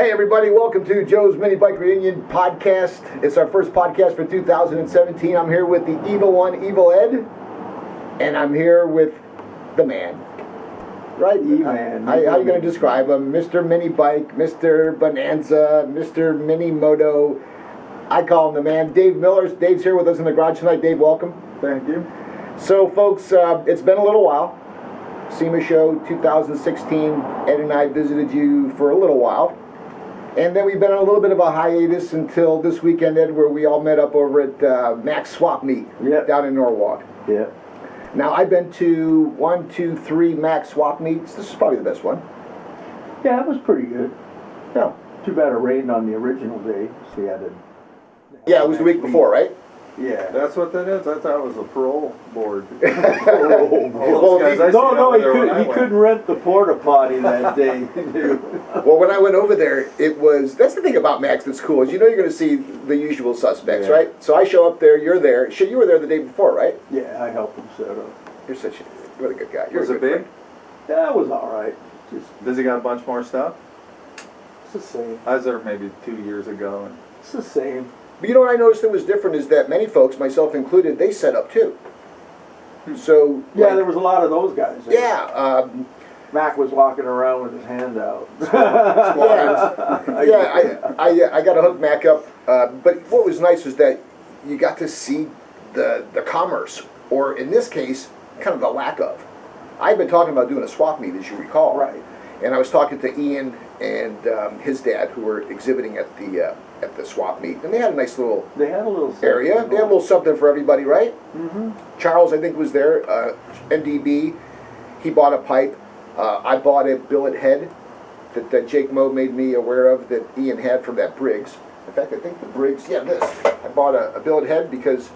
Hey everybody, welcome to Joe's Minibike Reunion Podcast. It's our first podcast for 2017. I'm here with the Evil One, Evil Ed, and I'm here with the man. Right? E-Man. How are you going to describe him? Mr. Minibike, Mr. Bonanza, Mr. Mini Moto. I call him the man. Dave Miller's. Dave's here with us in the garage tonight. Dave, welcome. Thank you. So folks, it's been a little while. SEMA show 2016. Ed and I visited you for a little while. And then we've been on a little bit of a hiatus until this weekend, Ed, where we all met up over at Max Swap Meet down in Norwalk. Yeah. Now, I've been to 1, 2, 3 Max Swap Meets. This is probably the best one. Yeah, it was pretty good. Yeah. Too bad it rained on the original day. So you had to... Yeah, it was the week before, right? Yeah. That's what that is? I thought it was a parole board. Well, he couldn't rent the porta potty that day. Well, when I went over there, that's the thing about Max that's cool, is you're going to see the usual suspects, right? So I show up there, you're there. Shit, you were there the day before, right? Yeah, I helped him set up. You're a good guy. You're Was it big? friend. Yeah, it was all right. Does he got a bunch more stuff? It's the same. I was there maybe 2 years ago. And It's the same. But you know what I noticed that was different is that many folks, myself included, they set up too. So Yeah, there was a lot of those guys. Yeah. Mac was walking around with his hand out. I got to hook Mac up. But what was nice was that you got to see the commerce, or in this case, kind of the lack of. I've been talking about doing a swap meet, as you recall. Right. And I was talking to Ian and his dad, who were exhibiting at the swap meet, and they had a nice little area. They had a little something for everybody, right? Mm-hmm. Charles, I think, was there. MDB, he bought a pipe. I bought a billet head that Jake Moe made me aware of that Ian had from that Briggs. In fact, I think the Briggs, this. I bought a billet head because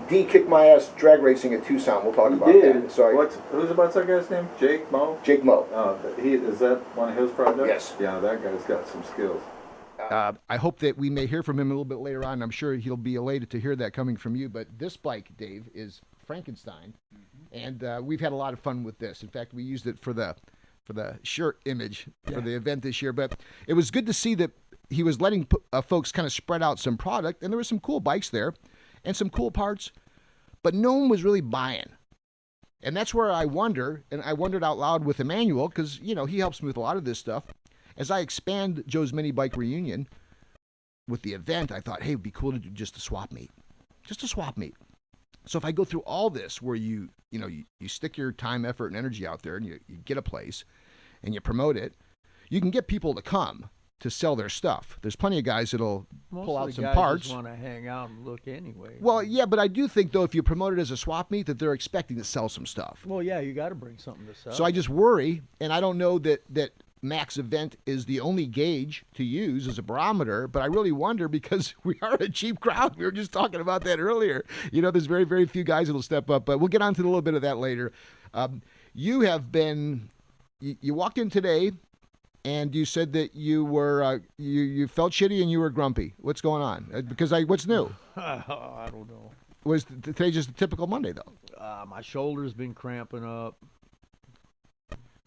D kicked my ass drag racing at Tucson. We'll talk about that. So what's that guy's name? Jake Moe? Jake Moe. Oh, is that one of his projects? Yes. Yeah, that guy's got some skills. I hope that we may hear from him a little bit later on. I'm sure he'll be elated to hear that coming from you. But this bike, Dave, is Frankenstein, and we've had a lot of fun with this. In fact, we used it for the shirt image for the event this year. But it was good to see that he was letting folks kind of spread out some product, and there were some cool bikes there and some cool parts, but no one was really buying. And that's where I wonder, and I wondered out loud with Emmanuel, because he helps me with a lot of this stuff. As I expand Joe's Minibike Reunion with the event, I thought, hey, it'd be cool to do just a swap meet. Just a swap meet. So if I go through all this where you stick your time, effort, and energy out there and you get a place and you promote it, you can get people to come to sell their stuff. There's plenty of guys that'll pull out some parts. Most of the guys just want to hang out and look anyway. Well, yeah, but I do think, though, if you promote it as a swap meet, that they're expecting to sell some stuff. Well, yeah, you got to bring something to sell. So I just worry, and I don't know that Max event is the only gauge to use as a barometer, but I really wonder because we are a cheap crowd. We were just talking about that earlier. There's very, very few guys that'll step up, but we'll get on to a little bit of that later. You have been, you walked in today and you said that you were, you felt shitty and you were grumpy. What's going on? Because what's new? I don't know. Was today just a typical Monday though? My shoulder's been cramping up.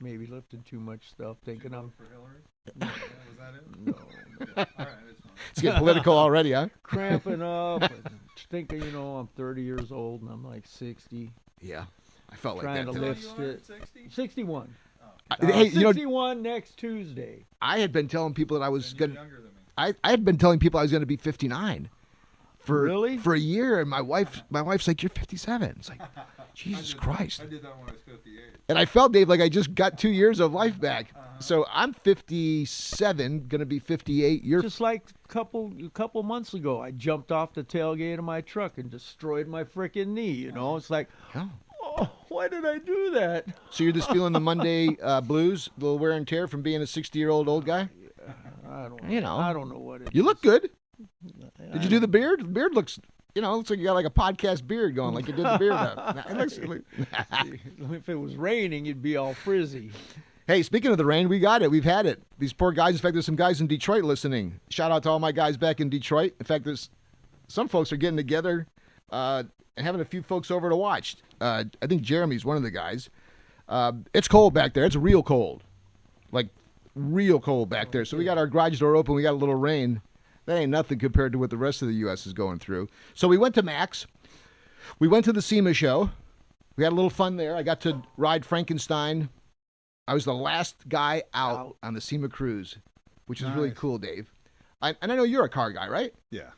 Maybe lifting too much stuff, thinking I'm for Hillary. No, was that it? No. All right, it's fine. It's getting political already, huh? Cramping up, and thinking I'm 30 years old and I'm like 60. Yeah, I felt like trying that to today. lift it. 60? 61. Oh. Hey, 61 next Tuesday. I had been telling people that I was Then going you're younger than me. I had been telling people I was going to be 59 for a year, and my wife's like, you're 57. It's like, Jesus Christ. I did that when I was 58. And I felt, Dave, like I just got 2 years of life back. So I'm 57, going to be 58. You're Just like a couple months ago, I jumped off the tailgate of my truck and destroyed my freaking knee. It's like, oh, why did I do that? So you're just feeling the Monday blues, a little wear and tear from being a 60-year-old old guy? I don't know what it is. You look good. Did you do the beard? The beard looks, looks like you got like a podcast beard going, like you did the beard up. It looks, if it was raining, you'd be all frizzy. Hey, speaking of the rain, we got it. We've had it. These poor guys. In fact, there's some guys in Detroit listening. Shout out to all my guys back in Detroit. In fact, there's some folks are getting together and having a few folks over to watch. I think Jeremy's one of the guys. It's cold back there. It's real cold. Like real cold back there. So we got our garage door open. We got a little rain. That ain't nothing compared to what the rest of the U.S. is going through. So we went to Max. We went to the SEMA show. We had a little fun there. I got to ride Frankenstein. I was the last guy out on the SEMA cruise, which is really cool, Dave. And I know you're a car guy, right? Yeah.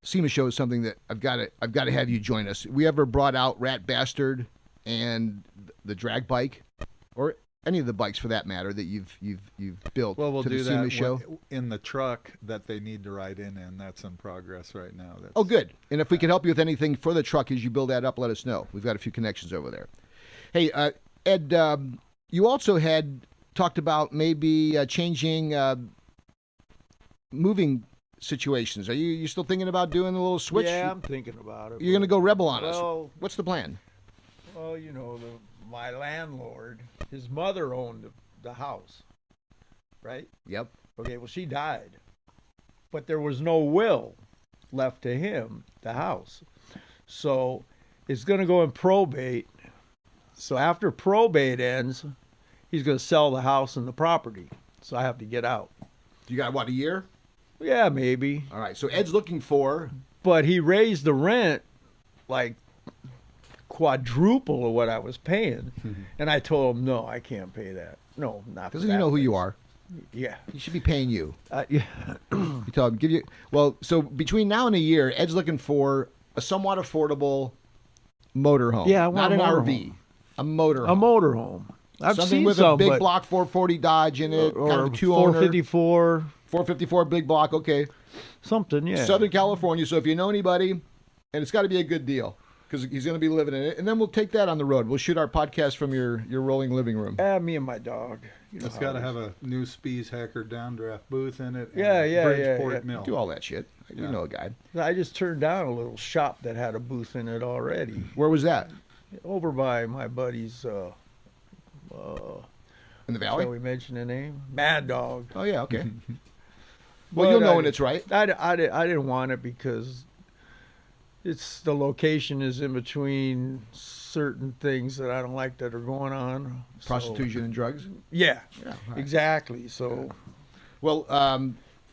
SEMA show is something that I've got to have you join us. We ever brought out Rat Bastard and the drag bike, or any of the bikes for that matter that you've built Well, we'll to do the SEMA that show? in the truck that they need to ride in, and that's in progress right now. Oh, good. And if we can help you with anything for the truck as you build that up, let us know. We've got a few connections over there. Hey, Ed, you also had talked about maybe changing moving situations. Are you still thinking about doing a little switch? Yeah, I'm thinking about it. You're going to go rebel on us. Well, What's the plan? well, you know, my landlord, his mother owned the house, right? Yep. Okay, well, she died, but there was no will left to him, the house. So it's going to go in probate. So after probate ends, he's going to sell the house and the property. So I have to get out. You got, what, a year? Yeah, maybe. All right, so Ed's looking for... But he raised the rent like quadruple of what I was paying. And I told him, no, I can't pay that. No, not for Doesn't that he know who place. you are? Yeah. He should be paying you. Yeah. You tell him, give you... Well, so between now and a year, Ed's looking for a somewhat affordable motorhome. Yeah, I want not a an RV. motorhome. A motorhome. A motorhome. I've Something seen with some, a big but, block 440 Dodge in it, kind or of a two-owner. 454, 454 big block, okay. something, yeah. Southern California, so if you know anybody, and it's got to be a good deal, because he's going to be living in it, and then we'll take that on the road. We'll shoot our podcast from your rolling living room. Me and my dog. You know It's how got to it have a new Spies Hacker downdraft booth in it. and Yeah, a yeah, Bridgeport yeah. Mill. Do all that shit. We Yeah. know a guy. is. I just turned down a little shop that had a booth in it already. Where was that? Over by my buddy's, In the shall valley? we mention the name? Mad Dog. Oh, yeah, okay. But Well, you'll know when it's right. I didn't want it because the location is in between certain things that I don't like that are going on. So- Prostitution and drugs. Yeah, Yeah, right. exactly. So Well,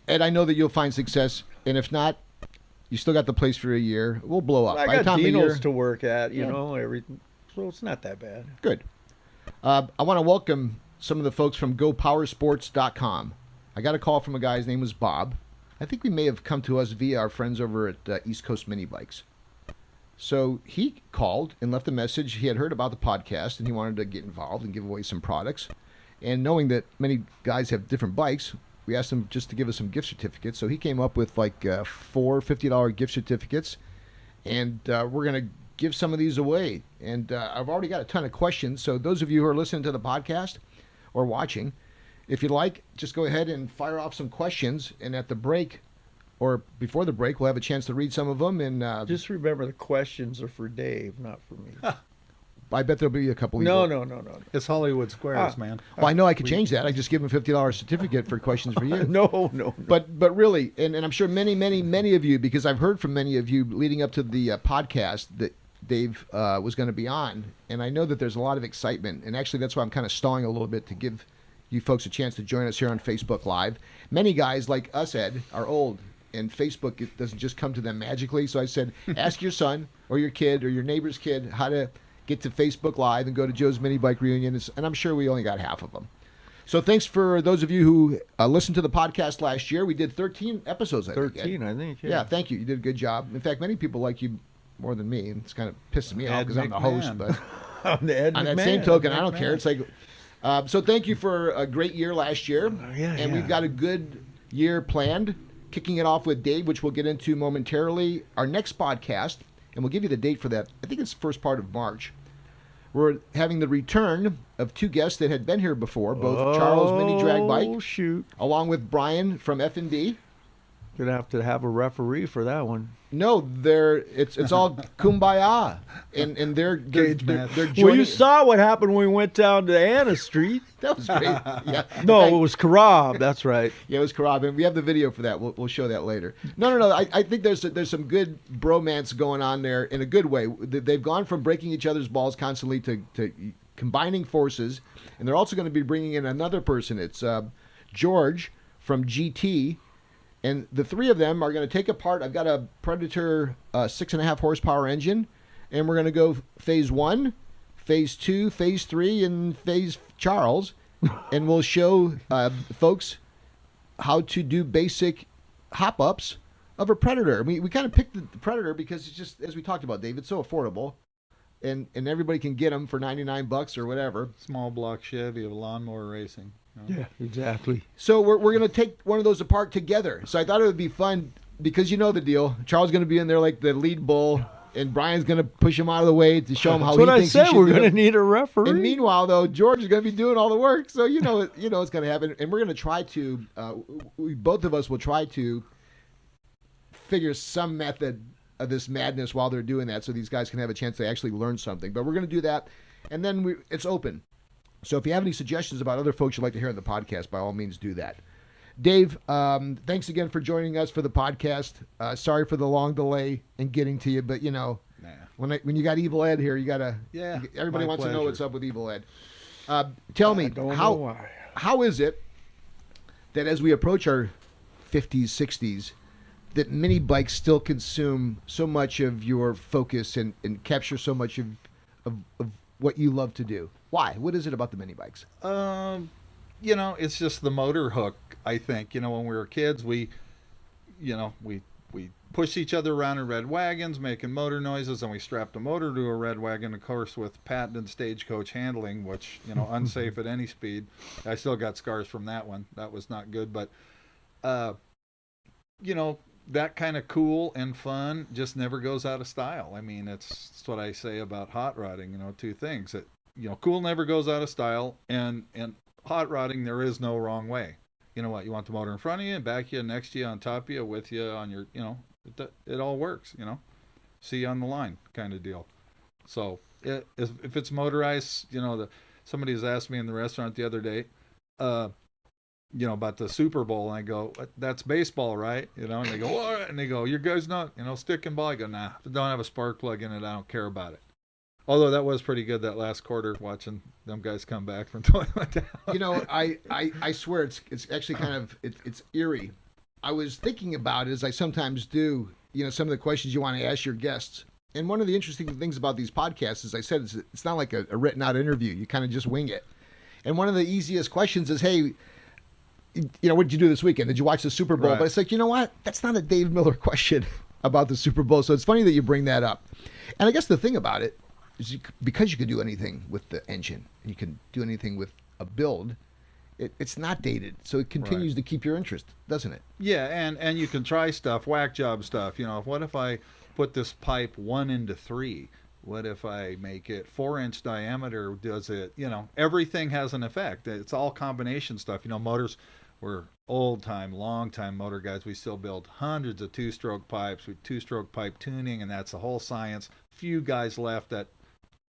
Ed, I know that you'll find success, and if not, you still got the place for a year. We'll blow up. I By the got time the Dino's year, to work at, you Yeah. know, everything. So it's not that bad. good. I want to welcome some of the folks from GoPowersports.com. I got a call from a guy. His name was Bob. I think we may have come to us via our friends over at East Coast Minibikes. So he called and left a message. He had heard about the podcast and he wanted to get involved and give away some products. And knowing that many guys have different bikes, we asked him just to give us some gift certificates. So he came up with like four $50 gift certificates. And we're going to give some of these away. And I've already got a ton of questions. So those of you who are listening to the podcast or watching, if you'd like, just go ahead and fire off some questions. And at the break or before the break, we'll have a chance to read some of them. And Just remember the questions are for Dave, not for me. I bet there'll be a couple. No. It's Hollywood Squares, man. Well, I know I could change that. I just give him a $50 certificate for questions for you. No. But really, and I'm sure many of you, because I've heard from many of you leading up to the podcast that Dave was going to be on, and I know that there's a lot of excitement, and actually that's why I'm kind of stalling a little bit to give you folks a chance to join us here on Facebook Live. Many guys like us, Ed, are old, and Facebook, it doesn't just come to them magically. So I said, ask your son or your kid or your neighbor's kid how to get to Facebook Live and go to Joe's Minibike Reunion, and I'm sure we only got half of them. So thanks for those of you who listened to the podcast last year. We did 13 episodes, I think. 13, I think. Yeah, thank you. You did a good job. In fact, many people like you more than me, and it's kind of pisses me off Ed because I'm the host. McMahon. But On the Ed on that McMahon. same token, I don't care. It's like, so thank you for a great year last year. And we've got a good year planned, kicking it off with Dave, which we'll get into momentarily. Our next podcast, and we'll give you the date for that. I think it's the first part of March. We're having the return of two guests that had been here before, both Charles Mini Drag Bike, Oh, shoot. along with Brian from F&D. Gonna have to have a referee for that one. No, it's all kumbaya, and they're joining. Well, you saw what happened when we went down to Anna Street. That was great. Yeah. No, In it was Karab. That's right. Yeah, it was Karab, and we have the video for that. We'll show that later. No. I think there's some good bromance going on there in a good way. They've gone from breaking each other's balls constantly to combining forces, and they're also going to be bringing in another person. It's George from GT, and the three of them are going to take apart. I've got a Predator 6.5 horsepower engine, and we're going to go phase 1, phase 2, phase 3, and phase Charles, and we'll show folks how to do basic hop-ups of a Predator. We kind of picked the Predator because it's just, as we talked about, Dave, it's so affordable, and everybody can get them for $99 or whatever. Small block Chevy of lawnmower racing. You know? Yeah, exactly. So we're going to take one of those apart together. So I thought it would be fun because you know the deal. Charles is going to be in there like the lead bull, and Brian's going to push him out of the way to show him how That's what he I thinks said. he should We're do going to it. need a referee. And meanwhile, though, George is going to be doing all the work. So you know it's going to happen. And we're going to try to, both of us will try to figure some method of this madness while they're doing that, so these guys can have a chance to actually learn something. But we're going to do that, and then it's open. So if you have any suggestions about other folks you'd like to hear on the podcast, by all means, do that. Dave, thanks again for joining us for the podcast. Sorry for the long delay in getting to you, but you know, when you got Evil Ed here, you gotta. Yeah, everybody my wants to know pleasure. what's up with Evil Ed. Tell me how is it that as we approach our 50s, 60s, that mini bikes still consume so much of your focus and capture so much of what you love to do? Why? What is it about the mini bikes? You know, it's just the motor hook, I think. You know, when we were kids, we pushed each other around in red wagons, making motor noises, and we strapped a motor to a red wagon, of course, with patented stagecoach handling, which, you know, unsafe at any speed. I still got scars from that one. That was not good. But, you know, that kind of cool and fun just never goes out of style. I mean, it's what I say about hot rodding, you know, two things. That, you know, cool never goes out of style, and hot rodding, there is no wrong way. You know what? You want the motor in front of you, back of you, next to you, on top of you, with you, on your, you know, it all works, you know. See you on the line kind of deal. So if it's motorized, you know, somebody has asked me in the restaurant the other day, you know, about the Super Bowl, and I go, that's baseball, right? You know, and they go, what? And they go, you guys not, you know, stick and ball. I go, nah, if it don't have a spark plug in it, I don't care about it. Although that was pretty good, that last quarter, watching them guys come back from toilet down. You know, I swear it's actually kind of it's eerie. I was thinking about it, as I sometimes do, you know, some of the questions you want to ask your guests. And one of the interesting things about these podcasts, as I said, it's not like a written out interview. You kind of just wing it. And one of the easiest questions is, hey, you know, what did you do this weekend? Did you watch the Super Bowl? Right. But it's like, you know what? That's not a Dave Miller question about the Super Bowl. So it's funny that you bring that up. And I guess the thing about it is because you can do anything with the engine, and you can do anything with a build, it's not dated. So it continues to keep your interest, doesn't it? Yeah, and you can try stuff, whack job stuff. You know, what if I put this pipe 1 into 3? What if I make it 4-inch diameter? Does it, you know, everything has an effect. It's all combination stuff. You know, motors, we're old-time, long-time motor guys. We still build hundreds of two-stroke pipes with two-stroke pipe tuning, and that's the whole science. Few guys left that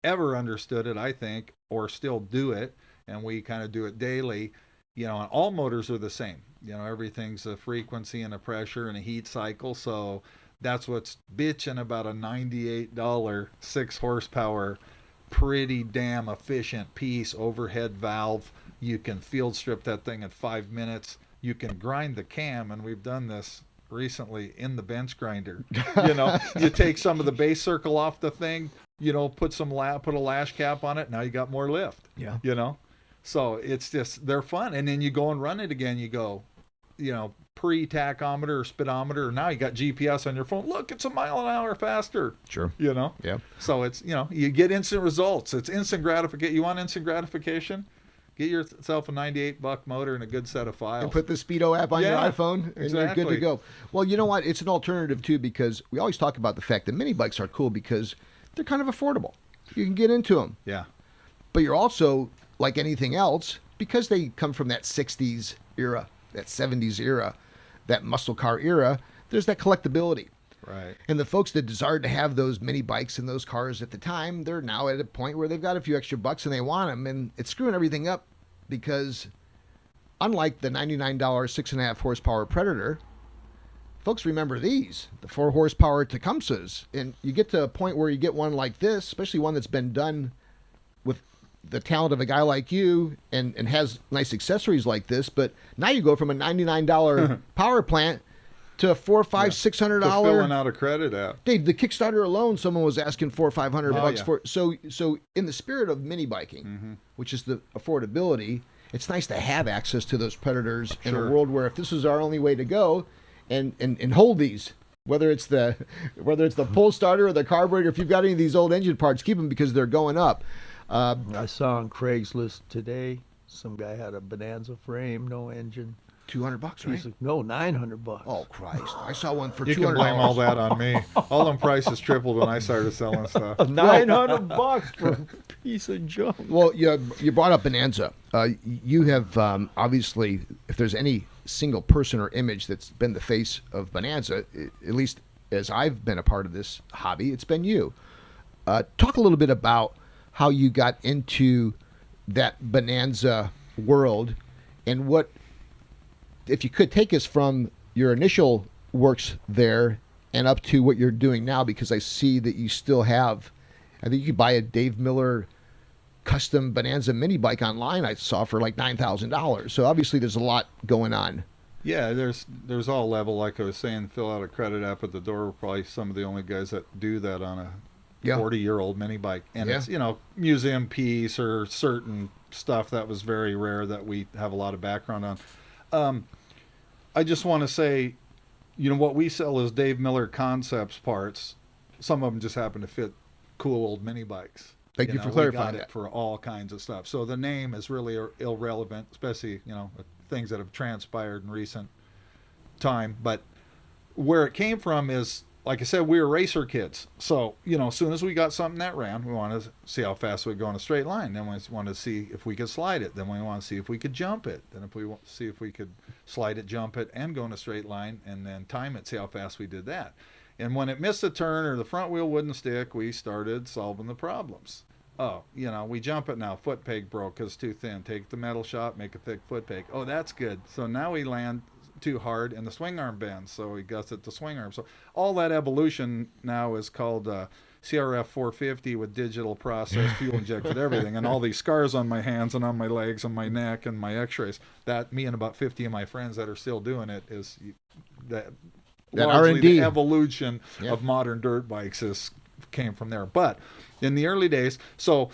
ever understood it, I think, or still do it, and we kind of do it daily. You know, and all motors are the same. You know, everything's a frequency and a pressure and a heat cycle, so that's what's bitching about a $98 6 horsepower, pretty damn efficient piece, overhead valve. You can field strip that thing in 5 minutes. You can grind the cam, and we've done this recently in the bench grinder. You know, you take some of the base circle off the thing, you know, put a lash cap on it. Now you got more lift. Yeah. You know, so it's just, they're fun. And then you go and run it again. You go, you know, pre-tachometer or speedometer, or now you got GPS on your phone. Look, it's a mile an hour faster. Sure. You know? Yeah. So it's, you know, you get instant results. It's instant gratification. You want instant gratification? Get yourself a $98 motor and a good set of files. And put the Speedo app on your iPhone, and you're good to go. Well, you know what? It's an alternative, too, because we always talk about the fact that mini bikes are cool because they're kind of affordable. You can get into them. Yeah. But you're also, like anything else, because they come from that 60s era, that 70s era, that muscle car era, there's that collectability. Right. And the folks that desired to have those mini bikes and those cars at the time, they're now at a point where they've got a few extra bucks and they want them. And it's screwing everything up because unlike the $99 6.5 horsepower Predator, folks remember these, the 4 horsepower Tecumsehs. And you get to a point where you get one like this, especially one that's been done with the talent of a guy like you and has nice accessories like this, but now you go from a $99 power plant to a $400, $500, $600. Filling out a credit app. Dave, the Kickstarter alone, someone was asking $400 or $500 bucks yeah. for. So in the spirit of mini biking, which is the affordability, it's nice to have access to those predators in a world where if this was our only way to go, and hold these. Whether it's the pull starter or the carburetor, if you've got any of these old engine parts, keep them because they're going up. I saw on Craigslist today, some guy had a Bonanza frame, no engine. $200, right? He's like, no, $900. Oh Christ! I saw one for You $200. can blame all that on me. All them prices tripled when I started selling stuff. $900 for a piece of junk. Well, you brought up Bonanza. You have obviously, if there's any single person or image that's been the face of Bonanza, at least as I've been a part of this hobby, it's been you. Talk a little bit about how you got into that Bonanza world, and what, if you could take us from your initial works there and up to what you're doing now, because I see that you still have, I think you could buy a Dave Miller custom Bonanza mini bike online I saw for like $9,000. So obviously there's a lot going on. Yeah, there's all level. Like I was saying, fill out a credit app at the door. We're probably some of the only guys that do that on a 40-year-old mini bike. And it's, museum piece or certain stuff that was very rare that we have a lot of background on. I just want to say, what we sell is Dave Miller Concepts parts. Some of them just happen to fit cool old mini bikes. Thank you for clarifying that. For all kinds of stuff. So the name is really irrelevant, especially, things that have transpired in recent time. But where it came from is, like I said, we were racer kids. So, as soon as we got something that ran, we wanted to see how fast we'd go in a straight line. Then we wanted to see if we could slide it. Then we wanted to see if we could jump it. Then if we want to see if we could slide it, jump it, and go in a straight line, and then time it, see how fast we did that. And when it missed a turn or the front wheel wouldn't stick, we started solving the problems. Oh, we jump it now. Foot peg broke because it's too thin. Take the metal shot, make a thick foot peg. Oh, that's good. So now we land too hard and the swing arm bends, so we gusset the swing arm. So all that evolution now is called CRF 450 with digital process, fuel injected everything, and all these scars on my hands and on my legs and my neck and my x-rays. That, me and about 50 of my friends that are still doing it, is that largely R&D. the evolution of modern dirt bikes came from there. But in the early days, so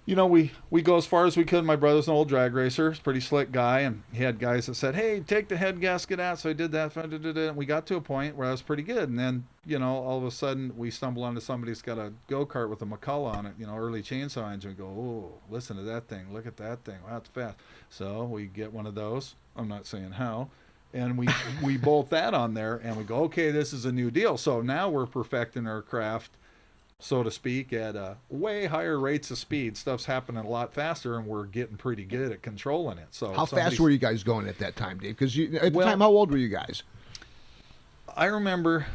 we go as far as we could. My brother's an old drag racer, he's a pretty slick guy, and he had guys that said, hey, take the head gasket out. So I did that, and we got to a point where I was pretty good. And then, all of a sudden we stumble onto somebody's got a go-kart with a McCullough on it, early chainsaw engine. We go, oh, listen to that thing, look at that thing, wow, it's fast. So we get one of those, I'm not saying how, and we bolt that on there, and we go, okay, this is a new deal. So now we're perfecting our craft, so to speak, at way higher rates of speed. Stuff's happening a lot faster, and we're getting pretty good at controlling it. So how fast were you guys going at that time, Dave? Because at the time, how old were you guys? I remember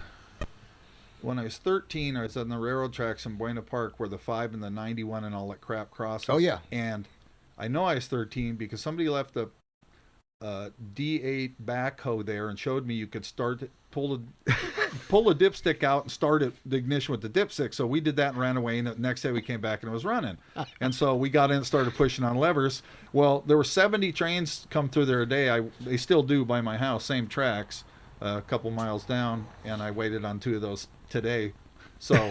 when I was 13, I was on the railroad tracks in Buena Park where the 5 and the 91 and all that crap crosses. Oh, yeah. And I know I was 13 because somebody left a D8 backhoe there and showed me you could pull a dipstick out and start the ignition with the dipstick. So we did that and ran away, and the next day we came back and it was running. And so we got in and started pushing on levers. Well, there were 70 trains come through there a day. They still do by my house, same tracks, a couple miles down, and I waited on 2 of those today. So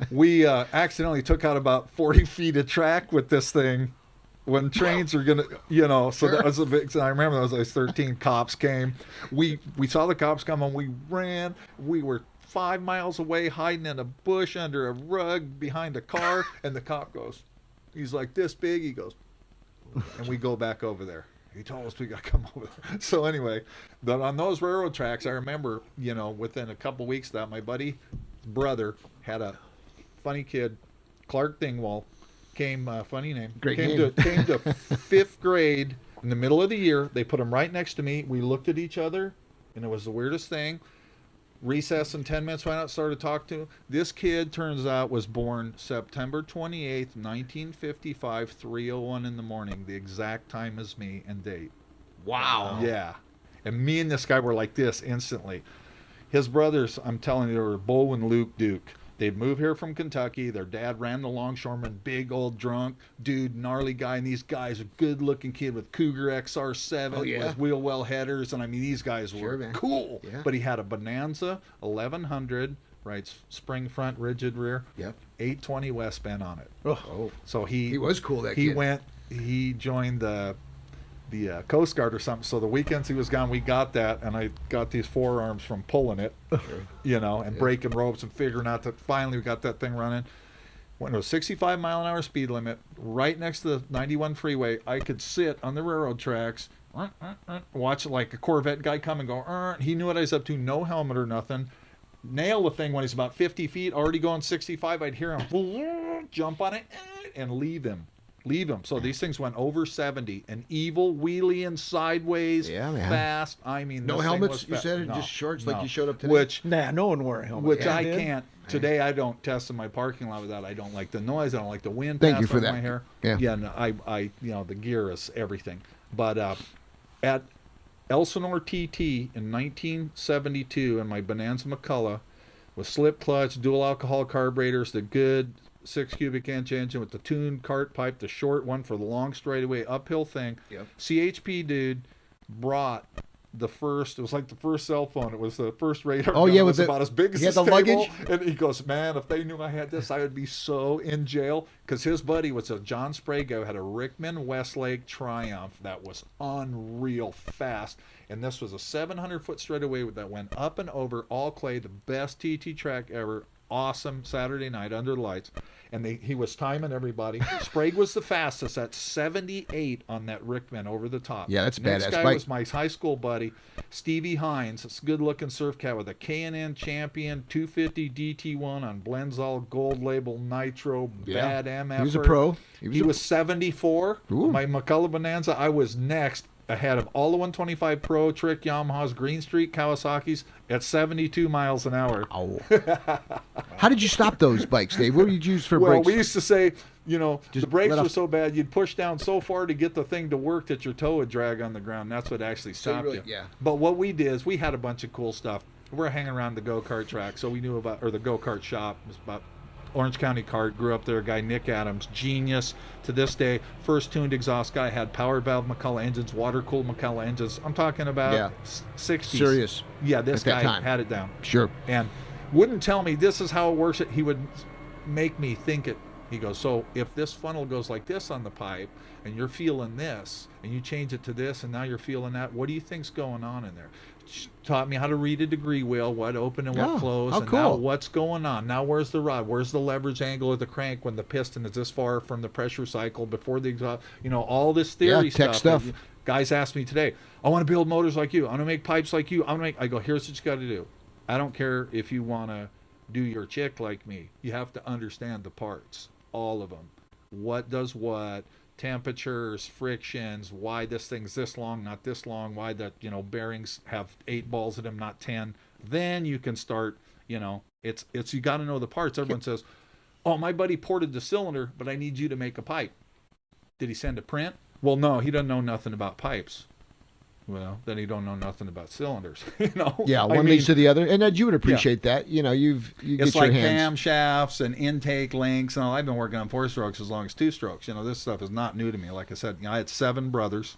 we accidentally took out about 40 feet of track with this thing. When trains are gonna, so that was a big. I remember I was 13. Cops came. We saw the cops come and we ran. We were 5 miles away, hiding in a bush under a rug behind a car. And the cop goes, he's like this big. He goes, and we go back over there. He told us we got to come over there. So anyway, but on those railroad tracks, I remember, within a couple weeks of that, my buddy's brother had a funny kid, Clark Dingwall. Came funny name. Great came name. Came to 5th grade in the middle of the year. They put him right next to me. We looked at each other, and it was the weirdest thing. Recess in 10 minutes, went out, started talking to him. This kid, turns out, was born September 28th, 1955, 3:01 in the morning, the exact time as me and date. Wow. Yeah. And me and this guy were like this instantly. His brothers, I'm telling you, they were Bo and Luke Duke. They'd move here from Kentucky. Their dad ran the longshoreman, big old drunk dude, gnarly guy. And these guys, a good-looking kid with Cougar XR7 with wheel well headers. And I mean, these guys were cool. Yeah. But he had a Bonanza 1100, right, spring front, rigid rear. Yep. 820 West Bend on it. Oh. So he was cool. That kid. He joined the Coast Guard or something. So the weekends he was gone, we got that, and I got these forearms from pulling it, and breaking ropes and figuring out that finally we got that thing running. When it was 65 mile an hour speed limit, right next to the 91 freeway, I could sit on the railroad tracks, watch like a Corvette guy come and go. He knew what I was up to, no helmet or nothing. Nail the thing when he's about 50 feet, already going 65. I'd hear him jump on it and leave him. So these things went over 70. An evil wheeling sideways, fast. I mean, no helmets. You said it, just shorts like you showed up today. No one wore a helmet. Which I can't. Today I don't test in my parking lot with that. I don't like the noise. I don't like the wind. Thank you for that. My hair. No, I the gear is everything. But at Elsinore TT in 1972, in my Bonanza McCullough, with slip clutch, dual alcohol carburetors, the good 6 cubic inch engine with the tuned cart pipe, the short one for the long straightaway uphill thing. CHP dude brought the first, it was like the first cell phone. It was the first radar. Oh, yeah, it was about as big as this table. Luggage? And he goes, man, if they knew I had this, I would be so in jail. Because his buddy was a John Sprague guy who had a Rickman Westlake Triumph that was unreal fast. And this was a 700-foot straightaway that went up and over, all clay, the best TT track ever. Awesome Saturday night under the lights. And he was timing everybody. Sprague was the fastest at 78 on that Rickman over the top. Yeah, that's Next badass. guy was my high school buddy, Stevie Hines. This good-looking surf cat with a K&N Champion 250 DT1 on Blendzall Gold Label Nitro, bad MF. He was a pro. He was 74. Ooh. My McCullough Bonanza, I was next ahead of all the 125 Pro Trick Yamahas, Green Street Kawasaki's at 72 miles an hour. Oh. How did you stop those bikes, Dave? What did you use for well, brakes? We used to say, the brakes were off. so bad, you'd push down so far to get the thing to work that your toe would drag on the ground. That's what actually stopped you. Yeah. But what we did is we had a bunch of cool stuff. We're hanging around the go-kart track, so we knew about, or the go-kart shop, it was about Orange County Kart, grew up there, a guy, Nick Adams, genius to this day. First tuned exhaust guy, had power valve McCullough engines, water-cooled McCullough engines. I'm talking about 60s. Serious. Yeah, this guy had it down. Sure. And wouldn't tell me this is how it works. He would make me think it. He goes, so if this funnel goes like this on the pipe, and you're feeling this, and you change it to this, and now you're feeling that, what do you think's going on in there? Taught me how to read a degree wheel, what open and what close, and now what's going on. Now where's the rod? Where's the leverage angle of the crank when the piston is this far from the pressure cycle before the exhaust? All this theory stuff. Guys ask me today, I want to build motors like you. I want to make pipes like you. I go, here's what you got to do. I don't care if you want to do your chick like me. You have to understand the parts, all of them. What does what? Temperatures, frictions, why this thing's this long, not this long, why the bearings have 8 balls in them, not 10. Then you can start, it's you got to know the parts. Everyone says, oh, my buddy ported the cylinder, but I need you to make a pipe. Did he send a print? Well, no, he doesn't know nothing about pipes. Well, then he don't know nothing about cylinders. Yeah, one leads to the other, and you would appreciate that. You it's get like your hands. camshafts and intake links, and all. I've been working on 4-strokes as long as 2-strokes. This stuff is not new to me. Like I said, I had 7 brothers,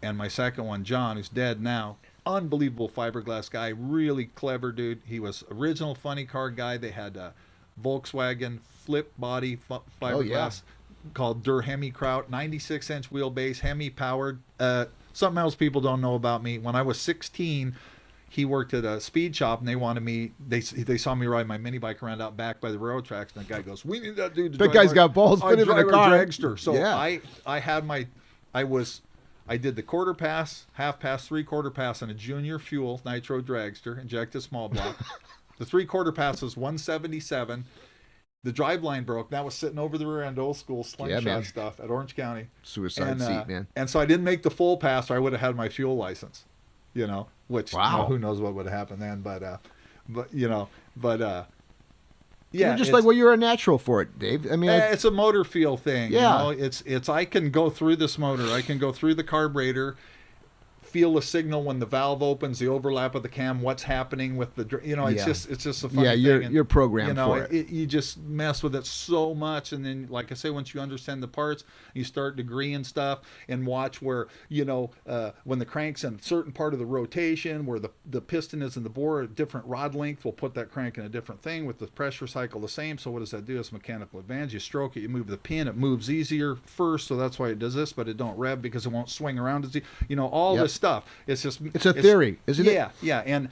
and my second one, John, who's dead now, unbelievable fiberglass guy, really clever dude. He was original funny car guy. They had a Volkswagen flip body fiberglass called Der Hemi Kraut, 96-inch wheelbase, Hemi powered. Something else people don't know about me. When I was 16, he worked at a speed shop, and they wanted me. They saw me ride my mini bike around out back by the railroad tracks, and the guy goes, "We need that dude to drive." That guy's got balls. Put him in a car. Dragster. So I had my, I did the quarter pass, half pass, 3/4 pass on a junior fuel nitro dragster, injected small block. The 3/4 pass was 177. The driveline broke. That was sitting over the rear end, old school slingshot stuff at Orange County. Suicide seat, man. And so I didn't make the full pass, or I would have had my fuel license. Which who knows what would have happened then? But you're just you're a natural for it, Dave. I mean, it's a motor feel thing. Yeah, it's I can go through this motor. I can go through the carburetor. feel a signal when the valve opens, the overlap of the cam, what's happening with the, it's just a funny thing. You're programmed you know, for it. You just mess with it so much, and then, like I say, once you understand the parts, you start degreeing stuff and watch where, when the crank's in a certain part of the rotation, where the piston is in the bore, a different rod length, we'll put that crank in a different thing with the pressure cycle the same. So what does that do? It's mechanical advantage. You stroke it, you move the pin, it moves easier first, so that's why it does this, but it don't rev because it won't swing around as all this stuff. It's a theory, isn't it? Yeah. And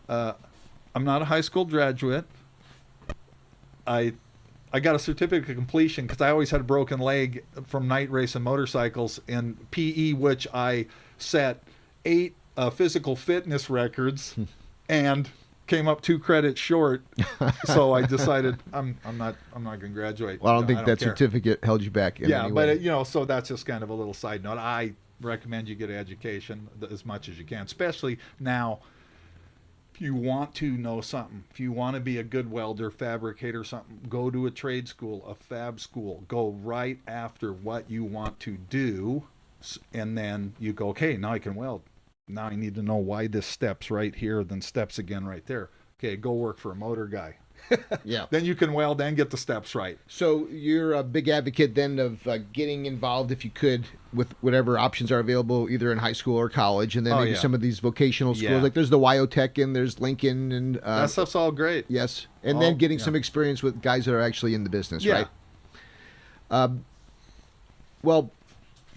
I'm not a high school graduate. I got a certificate of completion because I always had a broken leg from night racing motorcycles in PE, which I set 8 physical fitness records and came up 2 credits short. So I decided I'm not going to graduate. Well, I don't think that certificate held you back in any way. But so that's just kind of a little side note. I recommend you get an education as much as you can, especially now. If you want to know something, if you want to be a good welder, fabricator, something, go to a trade school, a fab school. Go right after what you want to do, and then you go, okay, now I can weld. Now I need to know why this steps right here, then steps again right there. Okay, go work for a motor guy. Yeah. Then you can weld and get the steps right. So you're a big advocate then of getting involved, if you could, with whatever options are available, either in high school or college, and then maybe some of these vocational schools. Like there's the Wyotech and there's Lincoln, and that stuff's all great. Yes, and then getting some experience with guys that are actually in the business, right? Well,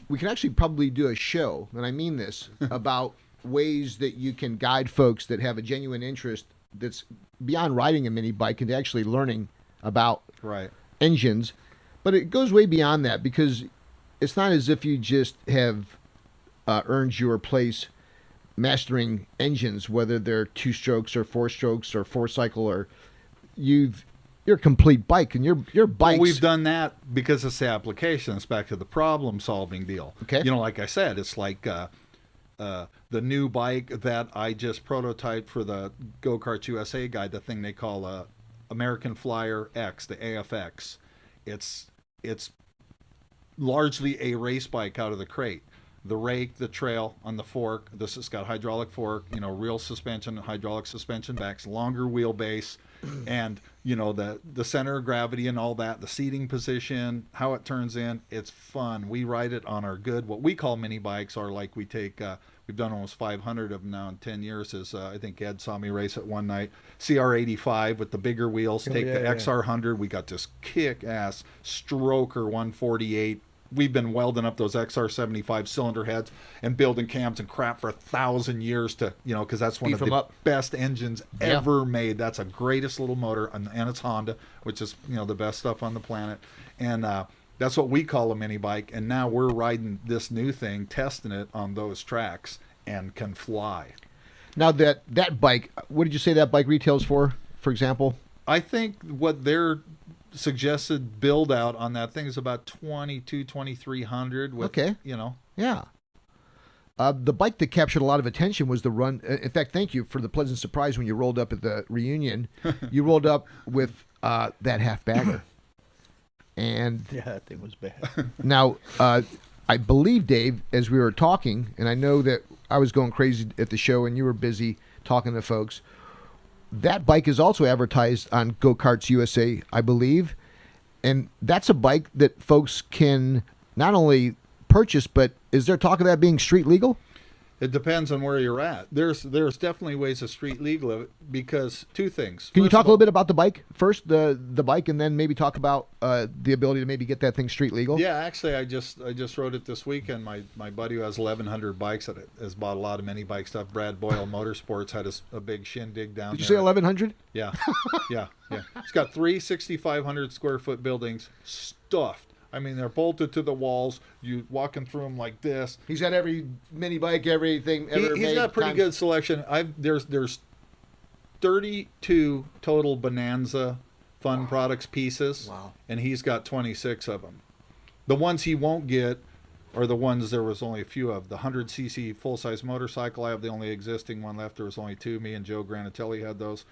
we can actually probably do a show, and I mean this, about ways that you can guide folks that have a genuine interest that's beyond riding a mini bike and actually learning about engines. But it goes way beyond that, because it's not as if you just have earned your place mastering engines, whether they're 2-strokes or 4-strokes or 4-cycle, or you're a complete bike, and your bikes. Well, we've done that because it's the application. It's back to the problem solving deal. Okay. Like I said, it's like the new bike that I just prototyped for the Go-Karts USA guy, the thing they call American Flyer X, the AFX. It's largely a race bike out of the crate. The rake, the trail on the fork. This has got hydraulic fork, real suspension, hydraulic suspension backs, longer wheelbase, and the center of gravity and all that, the seating position, how it turns in. It's fun. We ride it on our what we call mini bikes, or like we take. We've done almost 500 of them now in 10 years. I think Ed saw me race it one night. CR85 with the bigger wheels. Take the XR100. We got this kick-ass Stroker 148. We've been welding up those XR75 cylinder heads and building cams and crap for 1,000 years to, because that's one of the best engines ever made. That's a greatest little motor, and it's Honda, which is, the best stuff on the planet. And that's what we call a mini bike. And now we're riding this new thing, testing it on those tracks, and can fly. Now that bike, what did you say that bike retails for example? I think what they're suggested build out on that thing is about $2,200-$2,300 with the bike that captured a lot of attention was the run. In fact, thank you for the pleasant surprise when you rolled up at the reunion. You rolled up with that half bagger, and that thing was bad. Now I believe, Dave, as we were talking, and I know that I was going crazy at the show and you were busy talking to folks, that bike is also advertised on Go-Karts USA, I believe. And that's a bike that folks can not only purchase, but is there talk of that being street legal? It depends on where you're at. There's definitely ways of street legal of it, because two things. Can you talk a little bit about the bike first, the bike, and then maybe talk about the ability to maybe get that thing street legal? Yeah, actually, I just rode it this weekend. My buddy who has 1,100 bikes that has bought a lot of mini bike stuff. Brad Boyle Motorsports had a big shindig down there. Did you say 1,100? Yeah, yeah. It's got 3 6,500 square foot buildings stuffed. I mean, they're bolted to the walls. You walking through them like this. He's got every mini bike, everything ever made. He's got a pretty good selection. There's 32 total Bonanza Fun Products pieces. Wow. And he's got 26 of them. The ones he won't get are the ones there was only a few of. The 100cc full-size motorcycle, I have the only existing one left. There was only 2. Me and Joe Granatelli had those.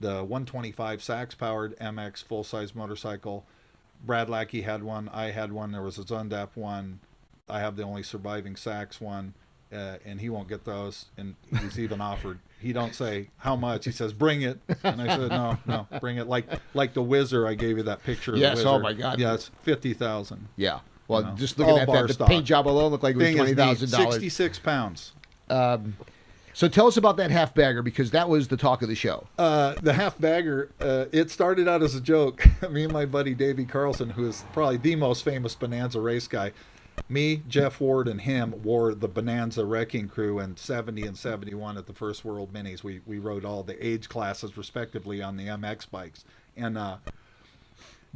The 125 Sachs-powered MX full-size motorcycle. Brad Lackey had one. I had one. There was a Zundap one. I have the only surviving Sachs one. and he won't get those. And he's even offered. He don't say how much. He says, "Bring it." And I said, "No, bring it." Like the Whizzer, I gave you that picture. Of Yes. the Whizzer. Oh my God. Yeah, it's 50,000. Yeah. Well, You know, just looking all at bar that, the stock. paint job alone looked like it was Thing is neat. $20,000. 66 pounds. So tell us about that half bagger, because that was the talk of the show. The half bagger, it started out as a joke. Me and my buddy Davey Carlson, who is probably the most famous Bonanza race guy. Me, Jeff Ward, and him wore the Bonanza wrecking crew in 70 and 71 at the first World Minis. We rode all the age classes respectively on the MX bikes. And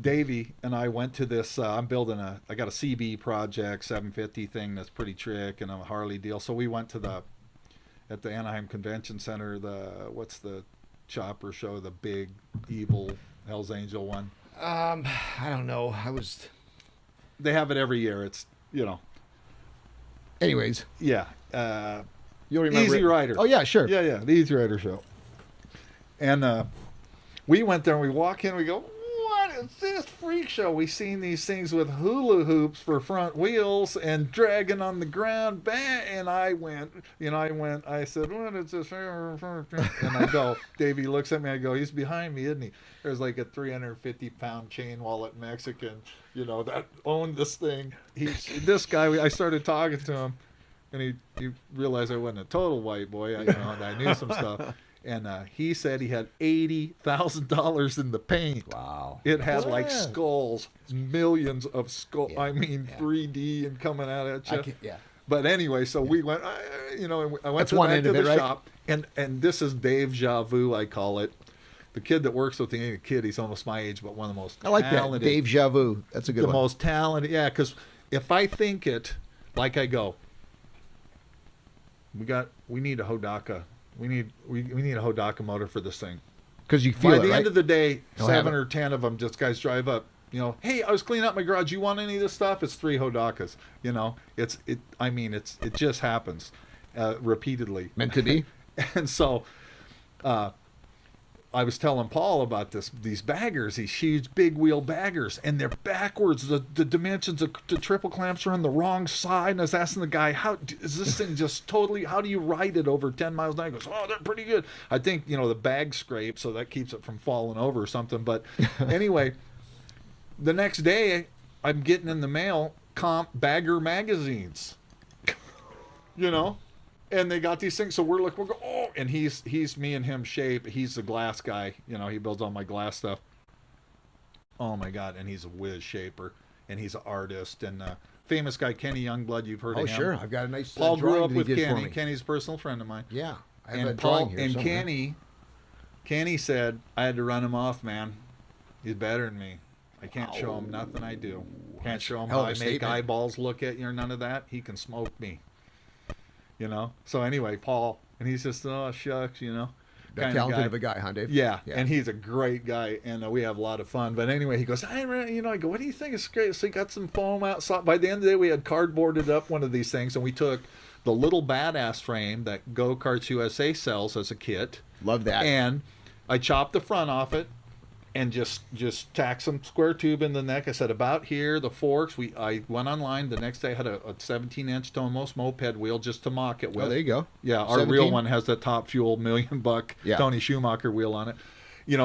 Davey and I went to this, I got a CB project 750 thing that's pretty trick and a Harley deal. So we went to at the Anaheim Convention Center, what's the chopper show, the big evil Hell's Angel one? I don't know. They have it every year. It's, Anyways, yeah. you'll remember Easy it. Rider. Oh yeah, sure. Yeah, the Easy Rider show. And we went there and we walk in, we go, what is this freak show? We seen these things with hula hoops for front wheels and dragging on the ground. Bang! And I said, what is this? And I go, Davey looks at me, I go, he's behind me, isn't he? There's like a 350-pound chain wallet Mexican, that owned this thing. This guy, I started talking to him, and he realized I wasn't a total white boy. I knew some stuff. And he said he had $80,000 in the paint. Wow. It had like skulls, millions of skulls. Yeah, I mean, 3D and coming out at you. Yeah. But anyway, so we went, I went That's to one back end to of the it, right? shop. And this is Dave Javu, I call it. The kid that works with me, ain't a kid, he's almost my age, but one of the most I like talented. that. Dave Javu. That's a good The one. most talented, yeah, because if I think it, like I go, we need a Hodaka. We need a Hodaka motor for this thing. Because you feel By it, the right? end of the day, They'll have 7 it. or 10 of them, just guys drive up. Hey, I was cleaning up my garage. You want any of this stuff? It's 3 Hodakas. It just happens repeatedly. Meant to be. And so, I was telling Paul about these baggers, these huge big wheel baggers, and they're backwards. The dimensions of the triple clamps are on the wrong side. And I was asking the guy, how is this thing just totally, how do you ride it over 10 miles an hour? He goes, oh, they're pretty good. I think, the bag scrape, so that keeps it from falling over or something. But anyway, the next day I'm getting in the mail comp bagger magazines, and they got these things. So we're going, oh, and he's me and him shape. He's the glass guy. He builds all my glass stuff. Oh my God. And he's a whiz shaper, and he's an artist, and famous guy, Kenny Youngblood. You've heard of him. Oh, sure. I've got a nice Paul grew drawing up that he with did for Kenny. me. Kenny's a personal friend of mine. Yeah. I have a And drawing Paul here and somewhere. Kenny said, I had to run him off, man. He's better than me. I can't show him nothing I do. Can't show him Hell how of a I make statement. eyeballs look at you or none of that. He can smoke me. So anyway, Paul, and he's just, oh, shucks, That kind talented of a guy, huh, Dave? Yeah, and he's a great guy, and we have a lot of fun. But anyway, he goes, I go, what do you think? It's great. So he got some foam outside. By the end of the day, we had cardboarded up one of these things, and we took the little badass frame that Go Karts USA sells as a kit. Love that. And I chopped the front off it and just tacked some square tube in the neck. I said, about here, the forks. I went online. The next day I had a 17-inch Tomos moped wheel just to mock it with. Oh, there you go. Yeah, our 17? real one has the Top Fuel $1 million Yeah. Tony Schumacher wheel on it.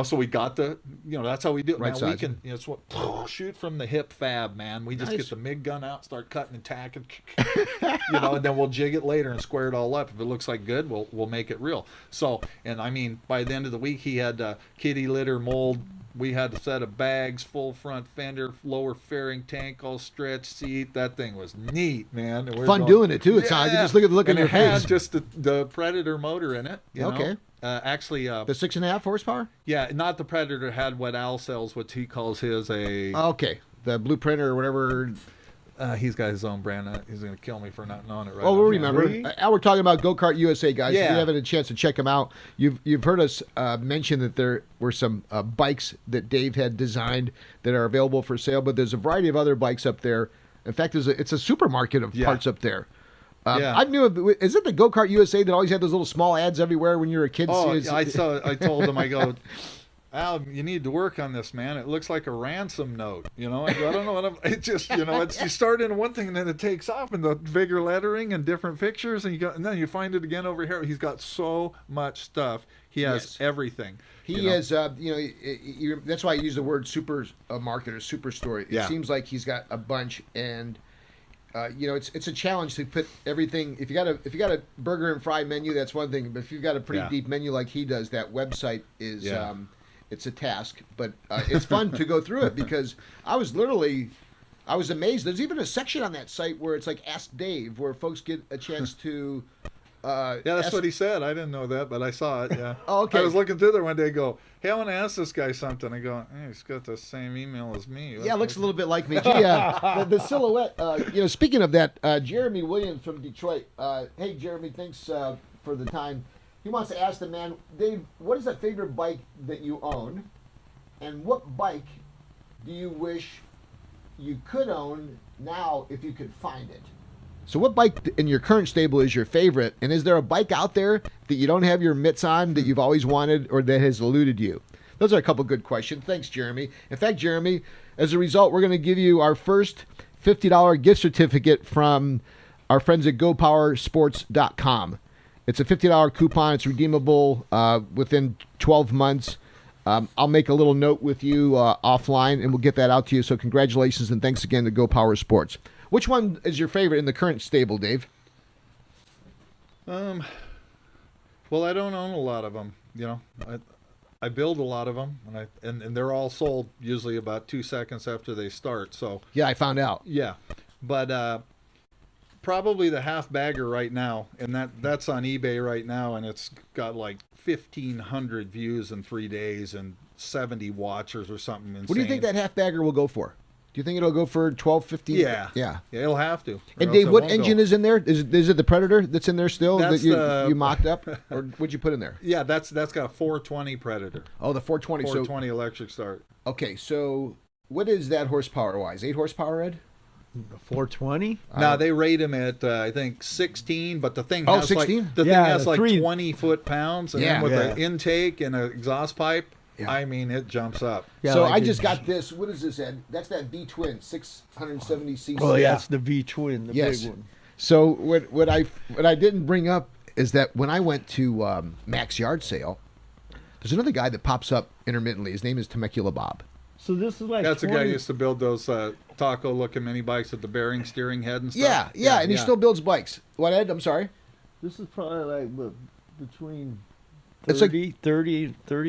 So we got that's how we do it. Right Now size. we can, it's what shoot from the hip fab, man. We just Nice. get the MIG gun out, start cutting and tacking, and then we'll jig it later and square it all up. If it looks like good, we'll make it real. So, and by the end of the week, he had kitty litter mold. We had a set of bags, full front fender, lower fairing tank, all stretched seat. That thing was neat, man. And we're Fun going, doing it, too. It's I can just look at the look and on your it had face. just the Predator motor in it. Okay. Actually, The 6.5 horsepower? yeah, not the Predator, had what Al sells, what he calls his a. Okay. The Blueprint or whatever. He's got his own brand. He's gonna kill me for not knowing it right. Oh, we'll offhand. remember. Al, we're talking about Go Kart USA, guys. If Yeah. you haven't had a chance to check them out, you've heard us mention that there were some bikes that Dave had designed that are available for sale, but there's a variety of other bikes up there. In fact, it's a supermarket of Yeah. parts up there. Yeah. I knew is it the Go Kart USA that always had those little small ads everywhere when you were a kid? Oh, See, I told him, I go, Al, you need to work on this, man. It looks like a ransom note. You know, I don't know what it just, you know, it's, you start in one thing and then it takes off and the bigger lettering and different pictures and then you find it again over here. He's got so much stuff. He has everything. He is, that's why I use the word super market or super store. It seems like he's got a bunch, and it's a challenge to put everything. If you got a burger and fry menu, that's one thing. But if you've got a pretty deep menu like he does, that website is it's a task. But it's fun to go through it because I was amazed. There's even a section on that site where it's like Ask Dave, where folks get a chance to. That's what he said. I didn't know that, but I saw it. Yeah. Oh, okay. I was looking through there one day. Go, hey, I want to ask this guy something. I go, hey, he's got the same email as me. Yeah, looks a little bit like me. Gee, the silhouette. Speaking of that, Jeremy Williams from Detroit. Hey, Jeremy, thanks for the time. He wants to ask the man, Dave, what is the favorite bike that you own, and what bike do you wish you could own now if you could find it? So what bike in your current stable is your favorite, and is there a bike out there that you don't have your mitts on that you've always wanted or that has eluded you? Those are a couple good questions. Thanks, Jeremy. In fact, Jeremy, as a result, we're going to give you our first $50 gift certificate from our friends at GoPowerSports.com. It's a $50 coupon. It's redeemable within 12 months. I'll make a little note with you offline, and we'll get that out to you. So congratulations, and thanks again to Go Power Sports. Which one is your favorite in the current stable, Dave? Well, I don't own a lot of them. You know, I build a lot of them, and they're all sold usually about 2 seconds after they start. So yeah, I found out. Yeah, but probably the half bagger right now, and that's on eBay right now, and it's got like 1,500 views in 3 days and 70 watchers or something insane. What do you think that half bagger will go for? Do you think it'll go for 12, 15? Yeah, it'll have to. And Dave, what engine is in there? Is it the Predator that's in there still that you mocked up, or what'd you put in there? Yeah, that's got a 420 Predator. Oh, the 420. 420 electric start. Okay, so what is that horsepower wise? 8 horsepower, Ed? The 420? No, they rate him at I think 16, but the thing has 16? like thing has like 20 foot-pounds, and then with an intake and an exhaust pipe. Yeah. I mean, it jumps up. Yeah, so I just got this. What is this, Ed? That's that V-twin, 670 cc. Oh, yeah, it's the V-twin, the big one. So what I didn't bring up is that when I went to Mac's yard sale, there's another guy that pops up intermittently. His name is Temecula Bob. So this is like that's the guy who used to build those taco-looking mini bikes with the bearing steering head and stuff. Yeah, and he still builds bikes. What, Ed? I'm sorry. This is probably like between 30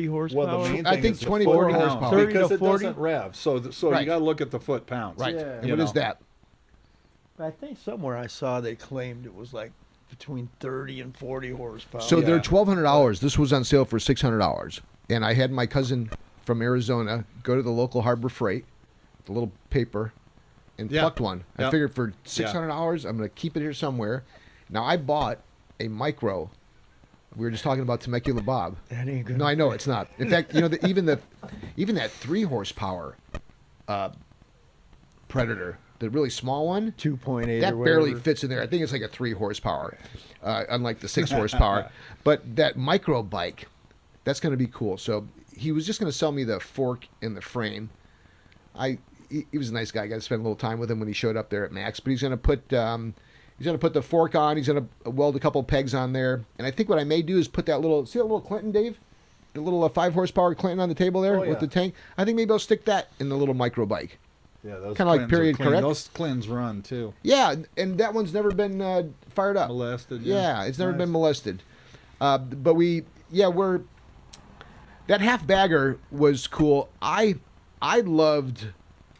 horsepower. Well, the main I think 20, 40 horsepower. 30 because to it 40? doesn't rev. So right. You got to look at the foot-pounds. Right. Yeah. And what is that? I think somewhere I saw they claimed it was like between 30 and 40 horsepower. So they're $1,200. This was on sale for $600. And I had my cousin from Arizona go to the local Harbor Freight, the little paper, and plucked one. I figured for $600, I'm going to keep it here somewhere. Now, I bought a micro. We were just talking about Temecula Bob. That ain't good. No, I know it's not. In fact, even that 3 horsepower Predator, the really small one, 2.8, that barely fits in there. I think it's like a 3 horsepower, unlike the 6 horsepower. But that micro bike, that's going to be cool. So he was just going to sell me the fork and the frame. He was a nice guy. I got to spend a little time with him when he showed up there at Mac's. But he's going to put the fork on. He's going to weld a couple pegs on there. And I think what I may do is put that little Clinton, Dave? The little 5 horsepower Clinton on the table there with the tank. I think maybe I'll stick that in the little micro bike. Yeah, those kind of like period correct. Those Clintons run too. Yeah, and that one's never been fired up. Molested. Yeah, it's never been molested. But that half bagger was cool. I loved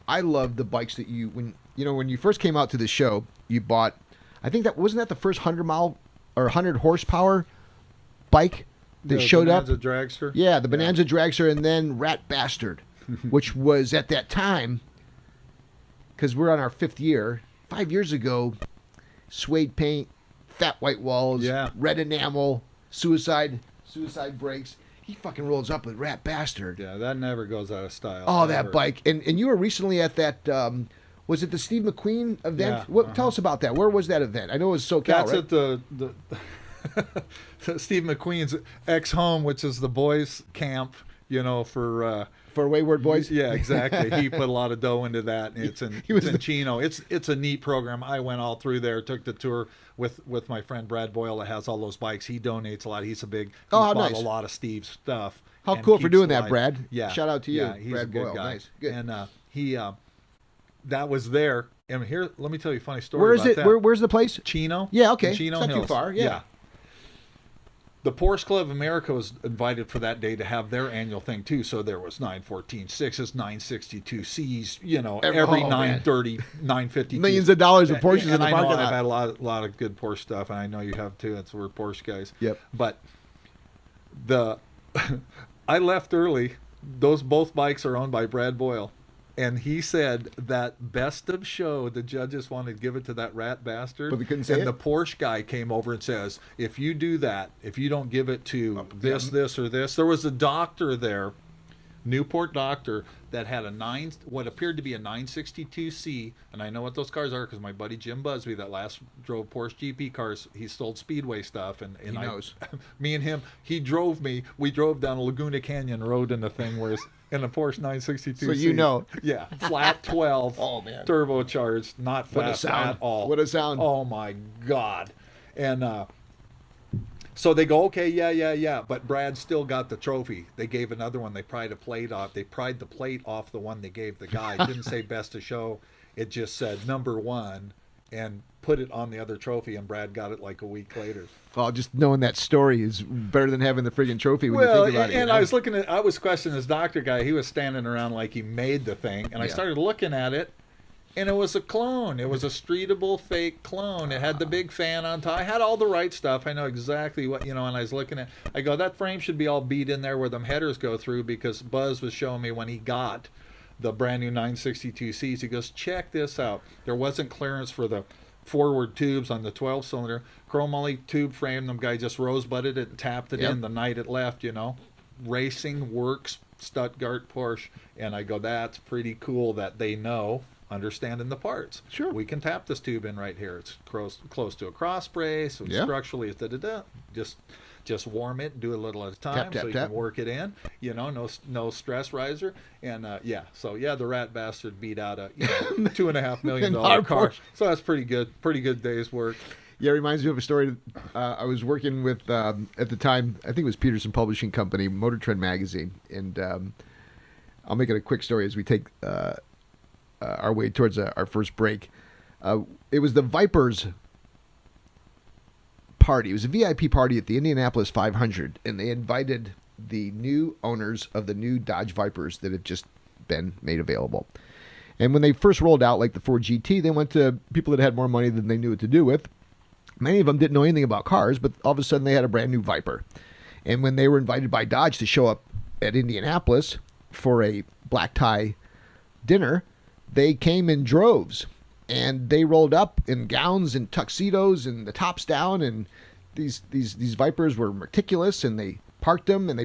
the bikes that when you first came out to the show, you bought. I think wasn't that the first 100-mile or 100 horsepower bike that showed Bonanza up. Dragster. Yeah, the Bonanza Dragster, and then Rat Bastard, which was at that time, because we're on our 5th year. 5 years ago, suede paint, fat white walls, red enamel, suicide brakes. He fucking rolls up with Rat Bastard. Yeah, that never goes out of style. Oh, that bike. And you were recently at that, was it the Steve McQueen event? Yeah, Tell us about that. Where was that event? I know it was SoCal, That's right? at the Steve McQueen's ex-home, which is the boys' camp you know, for Wayward Boys. Yeah, exactly. He put a lot of dough into that, and it's in Chino. It's a neat program. I went all through there, took the tour with my friend Brad Boyle that has all those bikes. He donates a lot. He's bought nice. a lot of Steve's stuff. How cool for doing that, Brad. Yeah. Shout out to you, yeah, he's Brad a good Boyle. guy. Nice. Good. And he that was there. And here, let me tell you a funny story. Where is about it? That. Where's the place? Chino. Yeah, okay. Chino It's not Hills. too far. Yeah. The Porsche Club of America was invited for that day to have their annual thing too. So there was 914.6s, 962Cs, you know, every 930, 952. Millions of dollars of Porsches in the I parking know lot. I've had a lot of good Porsche stuff, and I know you have too. We're Porsche guys. Yep. But I left early. Both bikes are owned by Brad Boyle. And he said that best of show, the judges wanted to give it to that rat bastard. But they couldn't say and it? the Porsche guy came over and says, if you do that, if you don't give it to this, or this. There was a doctor there, Newport doctor, that had what appeared to be a 962C. And I know what those cars are because my buddy Jim Busby, that last drove Porsche GP cars, he sold Speedway stuff. And He knows. Me and him, we drove down Laguna Canyon Road in the thing where in a Porsche 962. So you know. Yeah, flat 12. Oh, man. Turbocharged, not What a fast sound. at all. What a sound. Oh my God. And so they go, okay, yeah. But Brad still got the trophy. They gave another one. They pried a plate off. They pried the plate off the one they gave the guy. It didn't say best of show. It just said number 1 and put it on the other trophy, and Brad got it like a week later. Well, just knowing that story is better than having the friggin' trophy when you think about it. And I was questioning this doctor guy. He was standing around like he made the thing, and I started looking at it, and it was a clone. It was a streetable fake clone. It had the big fan on top. I had all the right stuff. I know exactly what, and I was looking at, I go, that frame should be all beat in there where them headers go through, because Buzz was showing me when he got the brand new 962Cs, he goes, check this out. There wasn't clearance for the forward tubes on the 12-cylinder. Chromoly tube frame, them guy just rosebudded it and tapped it in the night it left, Racing works, Stuttgart Porsche. And I go, that's pretty cool that they know, understanding the parts. Sure. We can tap this tube in right here. It's close to a cross brace. And structurally, it's da-da-da. Just warm it and do a little at a time, so you can work it in. No stress riser. And the rat bastard beat out a $2.5 million car. So that's pretty good day's work. Yeah, it reminds me of a story. I was working with, at the time, I think it was Peterson Publishing Company, Motor Trend magazine. And I'll make it a quick story as we take our way towards our first break. It was the Vipers party. It was a VIP party at the Indianapolis 500, and they invited the new owners of the new Dodge Vipers that had just been made available. And when they first rolled out, like the Ford GT, they went to people that had more money than they knew what to do with. Many of them didn't know anything about cars, but all of a sudden they had a brand new Viper. And when they were invited by Dodge to show up at Indianapolis for a black tie dinner, they came in droves. And they rolled up in gowns and tuxedos and the tops down, and these Vipers were meticulous, and they parked them on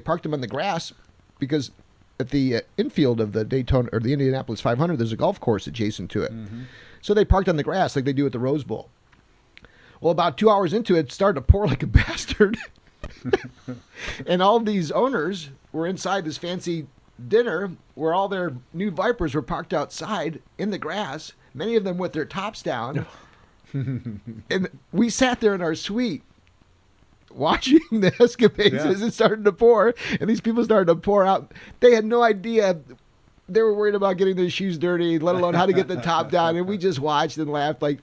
the grass, because at the infield of the Daytona or the Indianapolis 500, there's a golf course adjacent to it. Mm-hmm. So they parked on the grass like they do at the Rose Bowl. Well, about 2 hours into it, started to pour like a bastard. And all these owners were inside this fancy dinner where all their new Vipers were parked outside in the grass, many of them with their tops down. And we sat there in our suite watching the escapades as it started to pour, and these people started to pour out. They had no idea. They were worried about getting their shoes dirty, let alone how to get the top down. And we just watched and laughed like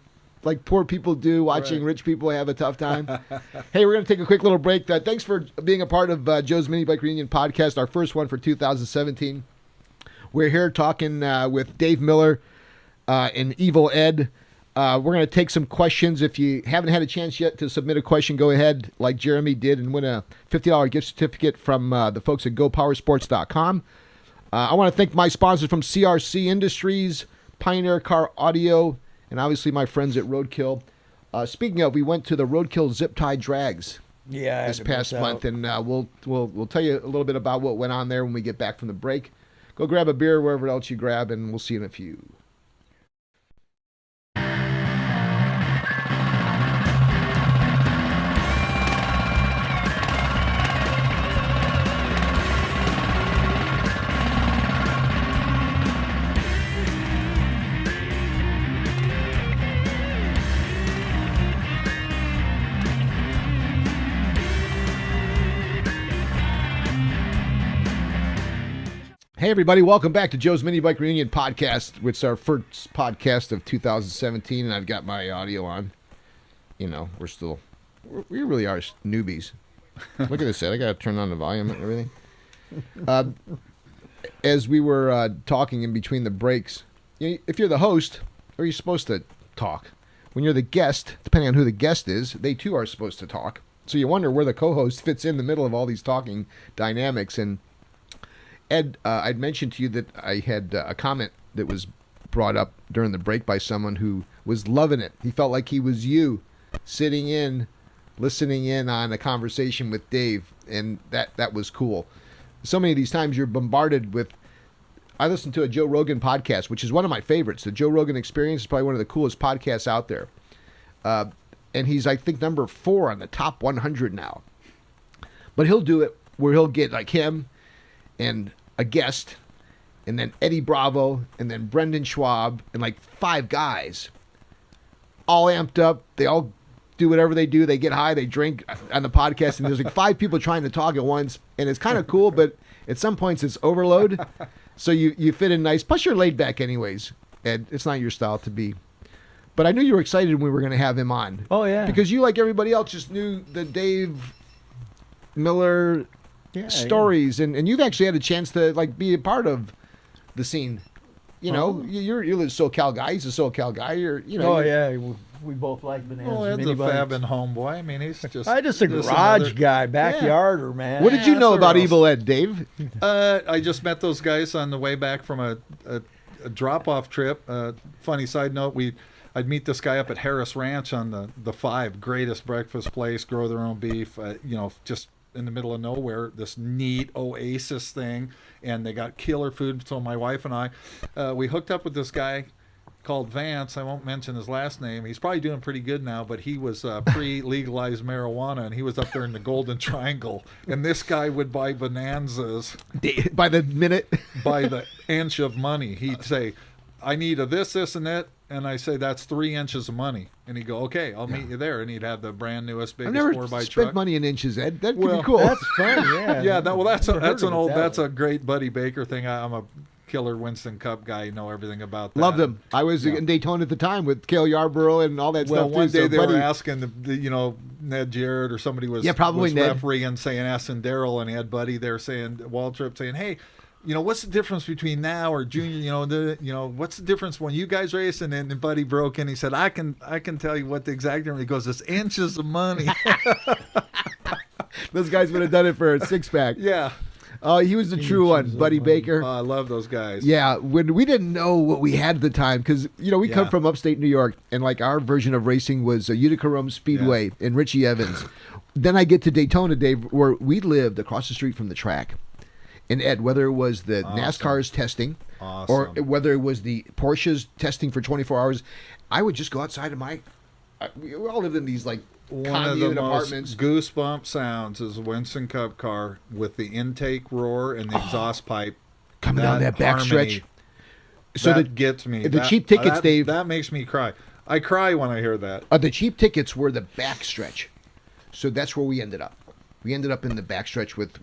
poor people do, watching rich people have a tough time. Hey, we're going to take a quick little break. Thanks for being a part of Joe's Minibike Reunion podcast, our first one for 2017. We're here talking with Dave Miller and Evil Ed. We're going to take some questions. If you haven't had a chance yet to submit a question, go ahead like Jeremy did and win a $50 gift certificate from the folks at GoPowersports.com. I want to thank my sponsors from CRC Industries, Pioneer Car Audio, and obviously my friends at Roadkill. Speaking of, we went to the Roadkill Zip Tie Drags this past month, and we'll tell you a little bit about what went on there when we get back from the break. Go grab a beer wherever else you grab, and we'll see you in a few. Hey, everybody, welcome back to Joe's Minibike Reunion Podcast. It's our first podcast of 2017, and I've got my audio on. You know, we really are newbies. Look at this, Ed. I got to turn on the volume and everything. As we were talking in between the breaks, if you're the host, are you supposed to talk? When you're the guest, depending on who the guest is, they too are supposed to talk. So you wonder where the co-host fits in the middle of all these talking dynamics. And Ed, I'd mentioned to you that I had a comment that was brought up during the break by someone who was loving it. He felt like he was you, sitting in, listening in on a conversation with Dave, and that was cool. So many of these times you're bombarded with... I listened to a Joe Rogan podcast, which is one of my favorites. The Joe Rogan Experience is probably one of the coolest podcasts out there. And he's, I think, number 4 on the top 100 now. But he'll do it where he'll get like him and a guest, and then Eddie Bravo, and then Brendan Schwab, and like 5 guys, all amped up. They all do whatever they do. They get high, they drink on the podcast, and there's like 5 people trying to talk at once, and it's kind of cool, but at some points it's overload. So you fit in nice. Plus you're laid back anyways, Ed. It's not your style to be. But I knew you were excited when we were going to have him on. Oh, yeah. Because you, like everybody else, just knew the Dave Miller stories, and you've actually had a chance to like be a part of the scene. You know, you're a SoCal guy. He's a SoCal guy. Oh yeah, we both like Bonanza. Oh, Ed's a fabbing homeboy. I mean, he's just... I just a garage guy, backyarder, man. What did you know about Evil Ed, Dave? I just met those guys on the way back from a drop-off trip. Funny side note, I'd meet this guy up at Harris Ranch on the 5, greatest breakfast place, grow their own beef, just in the middle of nowhere, this neat oasis thing, and they got killer food. So my wife and I, we hooked up with this guy called Vance. I won't mention his last name. He's probably doing pretty good now, but he was pre-legalized marijuana, and he was up there in the Golden Triangle. And this guy would buy Bonanzas by the minute, by the inch of money. He'd say, I need a this, and that. And I say, that's 3 inches of money. And he'd go, okay, I'll meet you there. And he'd have the brand newest, biggest 4x truck. I've never spent money in inches, Ed. That could be cool. That's fun, yeah. Yeah, that's a great Buddy Baker thing. I'm a killer Winston Cup guy. You know everything about that. Loved him. I was in Daytona at the time with Cale Yarborough and all that stuff. Well, one day they were asking Ned Jarrett or somebody was refereeing, asking Daryl, and he had Buddy there saying, Waltrip saying, hey, what's the difference between now or junior? What's the difference when you guys race? And then Buddy broke in. He said, I can tell you what the exact difference. He goes, it's inches of money. Those guys would have done it for a 6-pack. Yeah. He was the true one, Buddy Baker. I love those guys. Yeah, when we didn't know what we had at the time, because we come from upstate New York, and like our version of racing was Utica Rome Speedway and Richie Evans. Then I get to Daytona, Dave, where we lived across the street from the track. And Ed, whether it was the NASCAR's testing, or whether it was the Porsche's testing for 24 hours, I would just go outside of we all lived in these like one of the most goosebump sounds is a Winston Cup car with the intake roar and the exhaust pipe coming down that backstretch. So that gets me. The cheap tickets, Dave. That makes me cry. I cry when I hear that. The cheap tickets were the backstretch, so that's where we ended up. We ended up in the backstretch with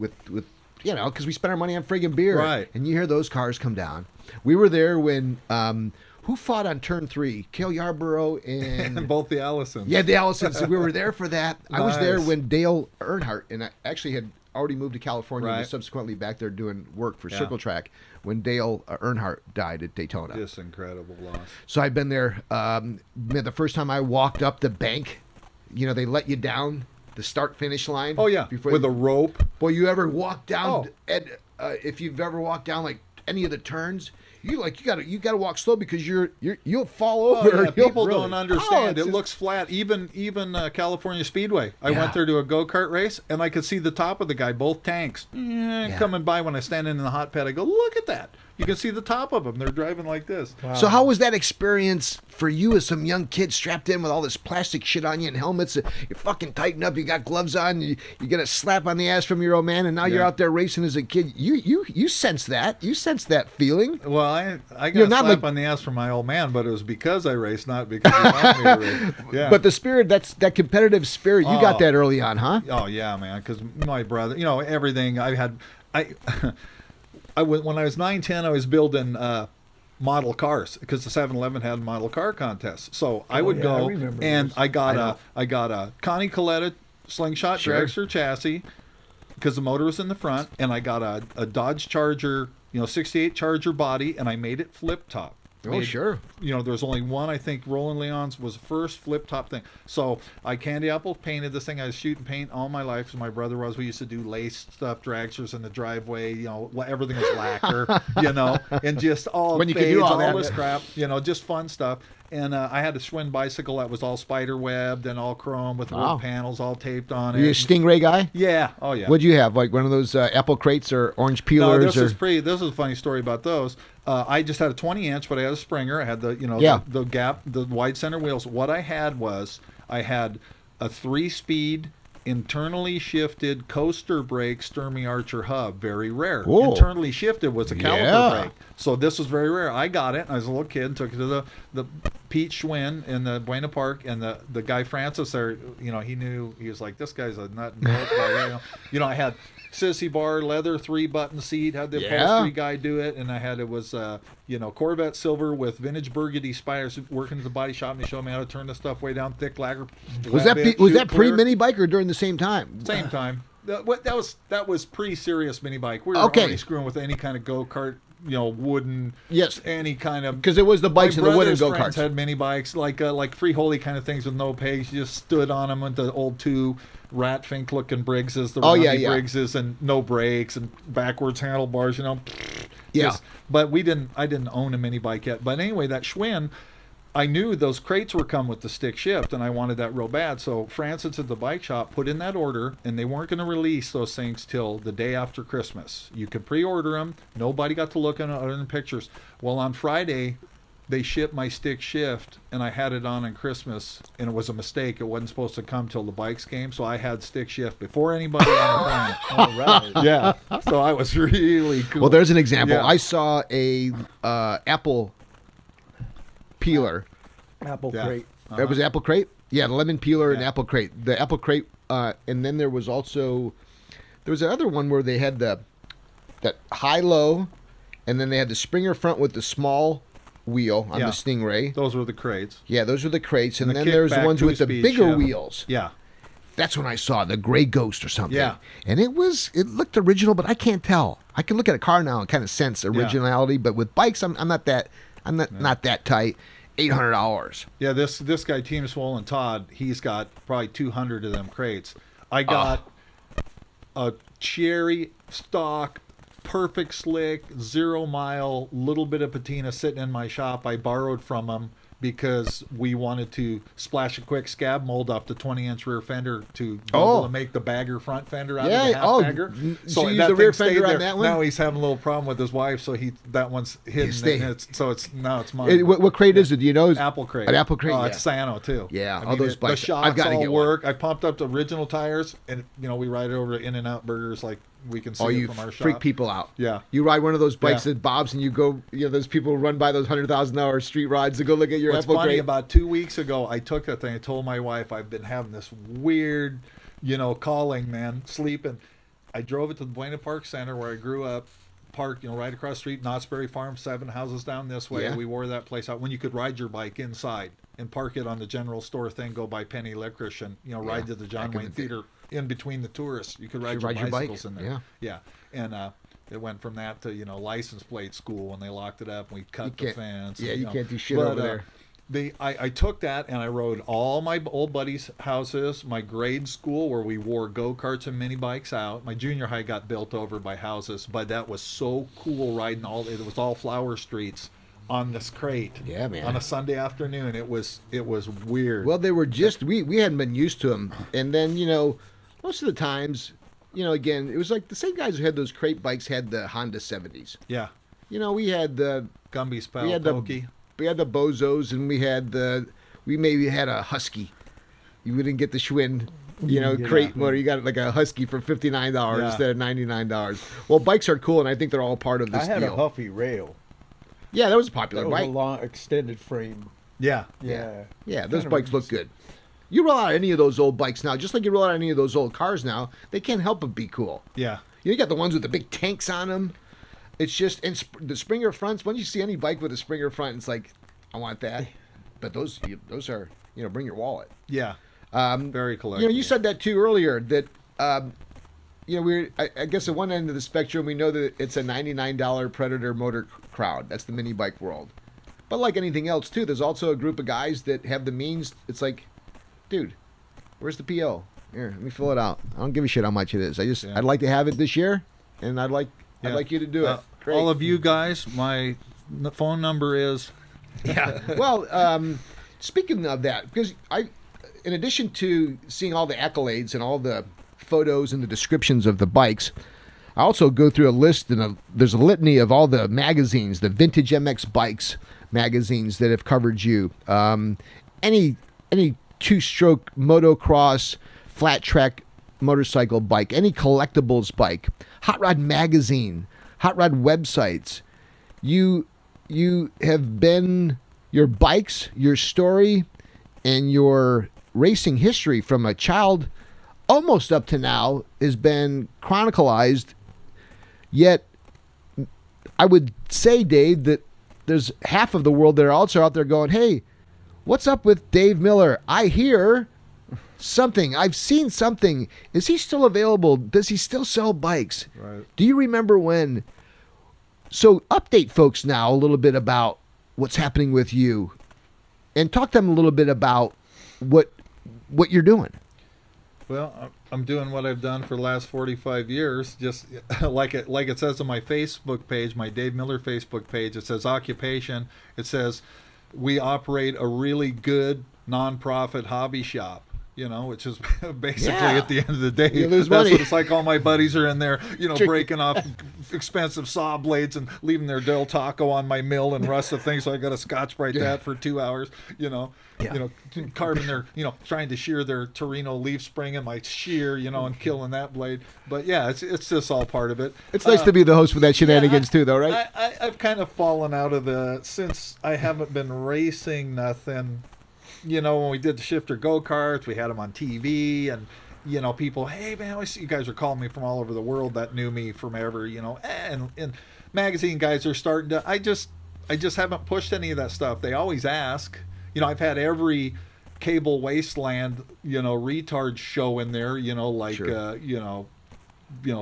because we spent our money on friggin' beer. Right. And you hear those cars come down. We were there when who fought on turn 3? Cale Yarborough and both the Allisons. Yeah, the Allisons. We were there for that. Nice. I was there when Dale Earnhardt, and I actually had already moved to California and was subsequently back there doing work for Circle Track when Dale Earnhardt died at Daytona. Just incredible loss. So I've been there. The first time I walked up the bank, they let you down the start-finish line. Oh, yeah, with a rope. Well, you ever walk down, Ed, if you've ever walked down like any of the turns, you gotta walk slow because you'll fall over. Yeah, people don't understand. It looks flat. Even California Speedway. I went there to a go-kart race, and I could see the top of the guy, both tanks, coming by. When I stand in the hot pad, I go, look at that. You can see the top of them. They're driving like this. Wow. So how was that experience for you as some young kid strapped in with all this plastic shit on you and helmets? You're fucking tightened up. You got gloves on. You get a slap on the ass from your old man, and now you're out there racing as a kid. You sense that. You sense that feeling. Well, I got a slap on the ass from my old man, but it was because I raced, not because he wanted me to race. Yeah. But the spirit, that competitive spirit, you got that early on, huh? Oh, yeah, man, because my brother, everything I when I was 9, 10, I was building model cars because the 7-Eleven had model car contests. So I would go and I got a Connie Coletta slingshot dragster chassis because the motor was in the front, and I got a Dodge Charger, 68 Charger body, and I made it flip top. Sure. There's only one, I think, Roland Leon's was the first flip top thing. So I candy apple painted this thing. I was shooting paint all my life, as my brother was. We used to do lace stuff, dragsters in the driveway, everything was lacquer, and just all when you fades, can do all this crap, just fun stuff. And I had a Schwinn bicycle that was all spider webbed and all chrome with wood panels all taped on it. Are you a Stingray guy? Yeah. Oh yeah. What'd you have? Like one of those apple crates or orange peelers? No, this is a funny story about those. I just had a 20-inch, but I had a Springer. I had the gap, the wide center wheels. What I had was I had a 3-speed internally shifted coaster brake Sturmey Archer hub. Very rare. Whoa. Internally shifted was a caliper brake. So this was very rare. I got it. I was a little kid and took it to the Pete Schwinn in the Buena Park, and the guy Francis there, he knew, he was like, this guy's a nut and bolt. I had sissy bar leather 3-button seat, had the upholstery guy do it, and it was Corvette silver with vintage burgundy spiders working at the body shop, and he showed me how to turn the stuff way down thick lacquer. Was that pre Minibike or during the same time? Same time. That was pre-serious Minibike. We were already screwing with any kind of go-kart, wooden, any kind of, because it was the bikes and the wooden go karts. Had mini bikes like Free Holy kind of things with no pegs. You just stood on them with the old 2 Ratfink looking Briggses, the Briggses, and no brakes and backwards handlebars. But I didn't own a mini bike yet. But anyway, that Schwinn, I knew those crates were come with the stick shift, and I wanted that real bad. So Francis at the bike shop put in that order, and they weren't going to release those things till the day after Christmas. You could pre-order them. Nobody got to look at them other than pictures. Well, on Friday, they shipped my stick shift, and I had it on Christmas, and it was a mistake. It wasn't supposed to come till the bikes came, so I had stick shift before anybody on the planet. Right. Yeah. So I was really cool. Well, there's an example. Yeah. I saw a apple peeler. Apple crate. It was apple crate? Yeah, the lemon peeler and apple crate. The apple crate, and then there was another one where they had that high-low, and then they had the Springer front with the small wheel on the Stingray. Those were the crates. Yeah, those were the crates. And the then there's the ones with the bigger wheels. Yeah. That's when I saw the Gray Ghost or something. Yeah. And it looked original, but I can't tell. I can look at a car now and kind of sense originality, but with bikes, I'm not that tight. $800. Yeah, this guy, Team Swollen Todd, he's got probably 200 of them crates. I got a cherry stock, perfect slick, 0 mile, little bit of patina sitting in my shop. I borrowed from him because we wanted to splash a quick scab mold off the 20-inch rear fender to be able to make the bagger front fender out of the half bagger. So you use the rear fender on that one? Now he's having a little problem with his wife, so that one's hidden. Now it's mine. What crate is it? Do you know? Apple crate. An apple crate. Oh, it's Sano too. Yeah, I all mean, those bikes. The shocks I've got to get work. one. I pumped up the original tires, and we ride it over to In-N-Out Burgers like we can see it from our shop. Freak people out. Yeah. You ride one of those bikes that bobs, and you go. Those people run by those $100,000 street rides to go look at your apple crate. About 2 weeks ago, I took that thing. I told my wife I've been having this weird, calling, man, sleeping. I drove it to the Buena Park Center where I grew up, parked, right across the street, Knott's Berry Farm, 7 houses down this way. Yeah. We wore that place out when you could ride your bike inside and park it on the general store thing, go buy penny licorice, and ride to the John Wayne Theater in between the tourists. You could ride your bicycles in there. Yeah. And it went from that to license plate school when they locked it up and we cut the fence. Yeah, you can't do shit over there. I took that and I rode all my old buddies' houses, my grade school where we wore go-karts and mini bikes out. My junior high got built over by houses, but that was so cool riding it was all flower streets on this crate. Yeah, man. On a Sunday afternoon. It was weird. Well, they were just we hadn't been used to them, and then most of the times, again, it was like the same guys who had those crate bikes had the Honda 70s. Yeah. We had the Gumby's Pal, we had the Bozos, and we maybe had a Husky. You didn't get the Schwinn, crate motor. You got like a Husky for $59 instead of $99. Well, bikes are cool, and I think they're all part of this deal. I had a Huffy Rail. Yeah, that was a popular That was bike. a long extended frame. Yeah. Yeah, those bikes look good. You roll out any of those old bikes now, just like you roll out any of those old cars now, they can't help but be cool. Yeah. You got the ones with the big tanks on them. It's just the Springer fronts. When you see any bike with a Springer front, it's like, I want that. But those are, bring your wallet. Yeah. Very collectible. You said that too earlier. That I guess at one end of the spectrum, we know that it's a $99 Predator motor crowd. That's the mini bike world. But like anything else too, there's also a group of guys that have the means. It's like, dude, where's the PO? Here, let me fill it out. I don't give a shit how much it is. I'd like to have it this year, and I'd like you to do it. Great. All of you guys, my phone number is. Yeah. Well, speaking of that, because in addition to seeing all the accolades and all the photos and the descriptions of the bikes, I also go through a list, and there's a litany of all the magazines, the Vintage MX Bikes magazines that have covered you. Any two-stroke motocross, flat track motorcycle bike, any collectibles bike, Hot Rod magazine, Hot Rod websites. You have been, your bikes, your story, and your racing history from a child almost up to now has been chronicalized. Yet I would say, Dave, that there's half of the world that are also out there going, hey, what's up with Dave Miller? I hear something. I've seen something. Is he still available? Does he still sell bikes? Right. Do you remember when? So update folks now a little bit about what's happening with you, and talk to them a little bit about what you're doing. Well, I'm doing what I've done for the last 45 years. Just like it says on my Facebook page, my Dave Miller Facebook page. It says occupation. It says we operate a really good nonprofit hobby shop. Which is basically at the end of the day, that's money. what it's like. All my buddies are in there, breaking off expensive saw blades and leaving their Del Taco on my mill and rust of things. So I got to Scotch-Brite that for 2 hours, carving their, trying to shear their Torino leaf spring in my shear, and killing that blade. But yeah, it's just all part of it. It's nice to be the host for that shenanigans too, though, right? I've kind of fallen out of since I haven't been racing nothing. When we did the shifter go-karts, we had them on TV, and, people, hey, man, I see you guys are calling me from all over the world that knew me from ever, and magazine guys are starting to, I just haven't pushed any of that stuff. They always ask. I've had every cable wasteland, retard show in there, Sure.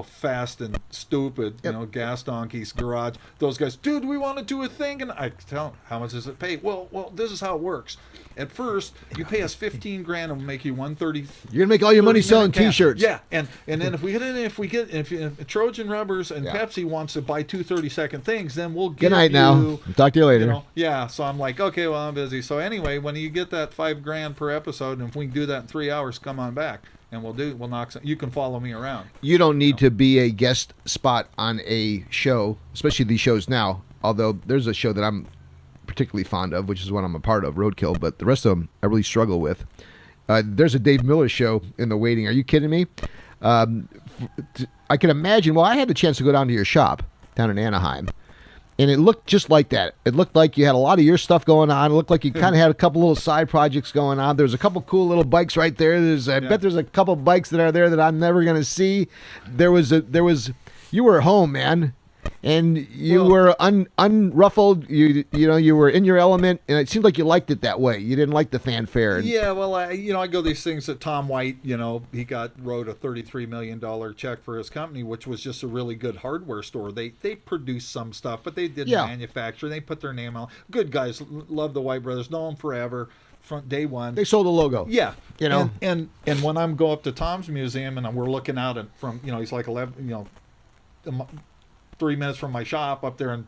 Fast and Stupid, Gas Donkeys, Garage, those guys, dude, we want to do a thing. And I tell them, how much does it pay? Well, this is how it works. At first, you pay us $15,000 and we'll make you 130. You're gonna make all your money selling T-shirts. Yeah, and then if Trojan Rubbers and Pepsi wants to buy 2 30-second things, then we'll give Good night you, now. Talk to you later. So I'm like, okay, well, I'm busy. So anyway, when you get that $5,000 per episode, and if we can do that in 3 hours, come on back. And we'll knock some. You can follow me around. You don't need to be a guest spot on a show, especially these shows now. Although there's a show that I'm particularly fond of, which is one I'm a part of, Roadkill. But the rest of them I really struggle with. There's a Dave Miller show in the waiting. Are you kidding me? I can imagine. Well, I had the chance to go down to your shop down in Anaheim. And it looked just like that. It looked like you had a lot of your stuff going on. It looked like you kind of had a couple little side projects going on. There's a couple cool little bikes right there. I bet there's a couple bikes that are there that I'm never going to see. You were home, man. And you were unruffled. You were in your element, and it seemed like you liked it that way. You didn't like the fanfare. Yeah, well, I go these things that Tom White, he wrote a $33 million check for his company, which was just a really good hardware store. They produced some stuff, but they didn't manufacture. They put their name on. Good guys, love the White brothers, know them forever. From day one, they sold the logo. Yeah, and when I'm go up to Tom's museum and we're looking out from he's like 11 3 minutes from my shop up there in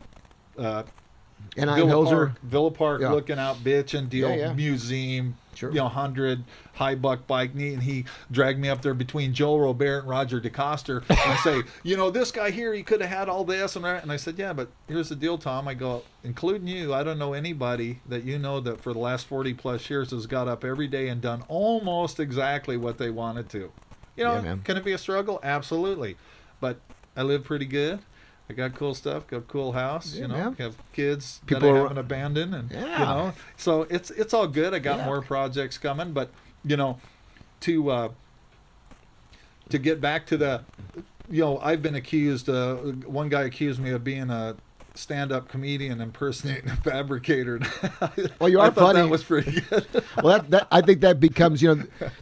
Villa Park, looking out, bitching, museum, sure. 100 high buck bike, and he dragged me up there between Joe Robert and Roger DeCoster and say, this guy here, he could have had all this and that. And I said, yeah, but here's the deal, Tom. I go, including you, I don't know anybody that that for the last 40 plus years has got up every day and done almost exactly what they wanted to. Can it be a struggle? Absolutely. But I live pretty good. I got cool stuff, got a cool house, have kids that I haven't abandoned, and so it's all good. I got more projects coming, but to get back to I've been accused. One guy accused me of being a stand-up comedian impersonating a fabricator. Well, you are I thought funny. That was pretty good. Well, that I think that becomes,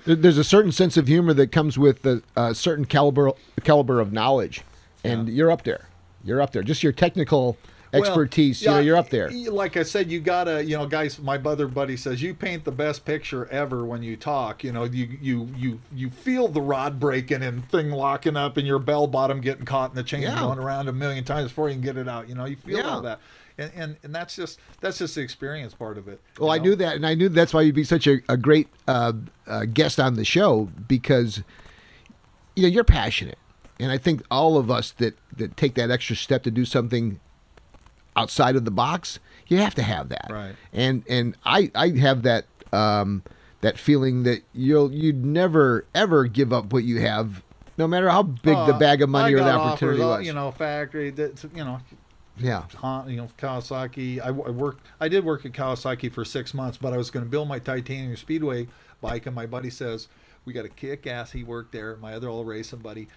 there's a certain sense of humor that comes with a certain caliber of knowledge, and you're up there. You're up there. Just your technical expertise, you're up there. Like I said, you gotta, guys. My other buddy says you paint the best picture ever when you talk. You feel the rod breaking and thing locking up, and your bell bottom getting caught in the chain going around a million times before you can get it out. You feel all that. And that's just the experience part of it. Well, I knew that, and I knew that's why you'd be such a great guest on the show, because you're passionate, and I think all of us that take that extra step to do something outside of the box, you have to have that. Right. And I have that that feeling that you'd never ever give up what you have, no matter how big the bag of money or the opportunity was. Factory that Yeah. Kawasaki. I did work at Kawasaki for 6 months, but I was going to build my titanium speedway bike, and my buddy says, we got a kick-ass. He worked there, my other old racing buddy.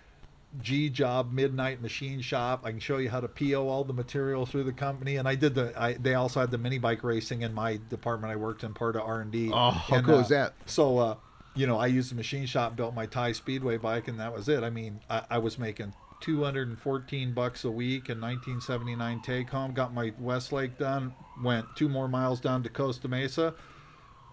G-Job Midnight Machine Shop. I can show you how to PO all the material through the company. And I did they also had the mini bike racing in my department. I worked in part of R&D. Oh, how cool is that? So, I used the machine shop, built my Thai Speedway bike, and that was it. I mean, I was making $214 a week in 1979 take home. Got my Westlake done. Went 2 more miles down to Costa Mesa.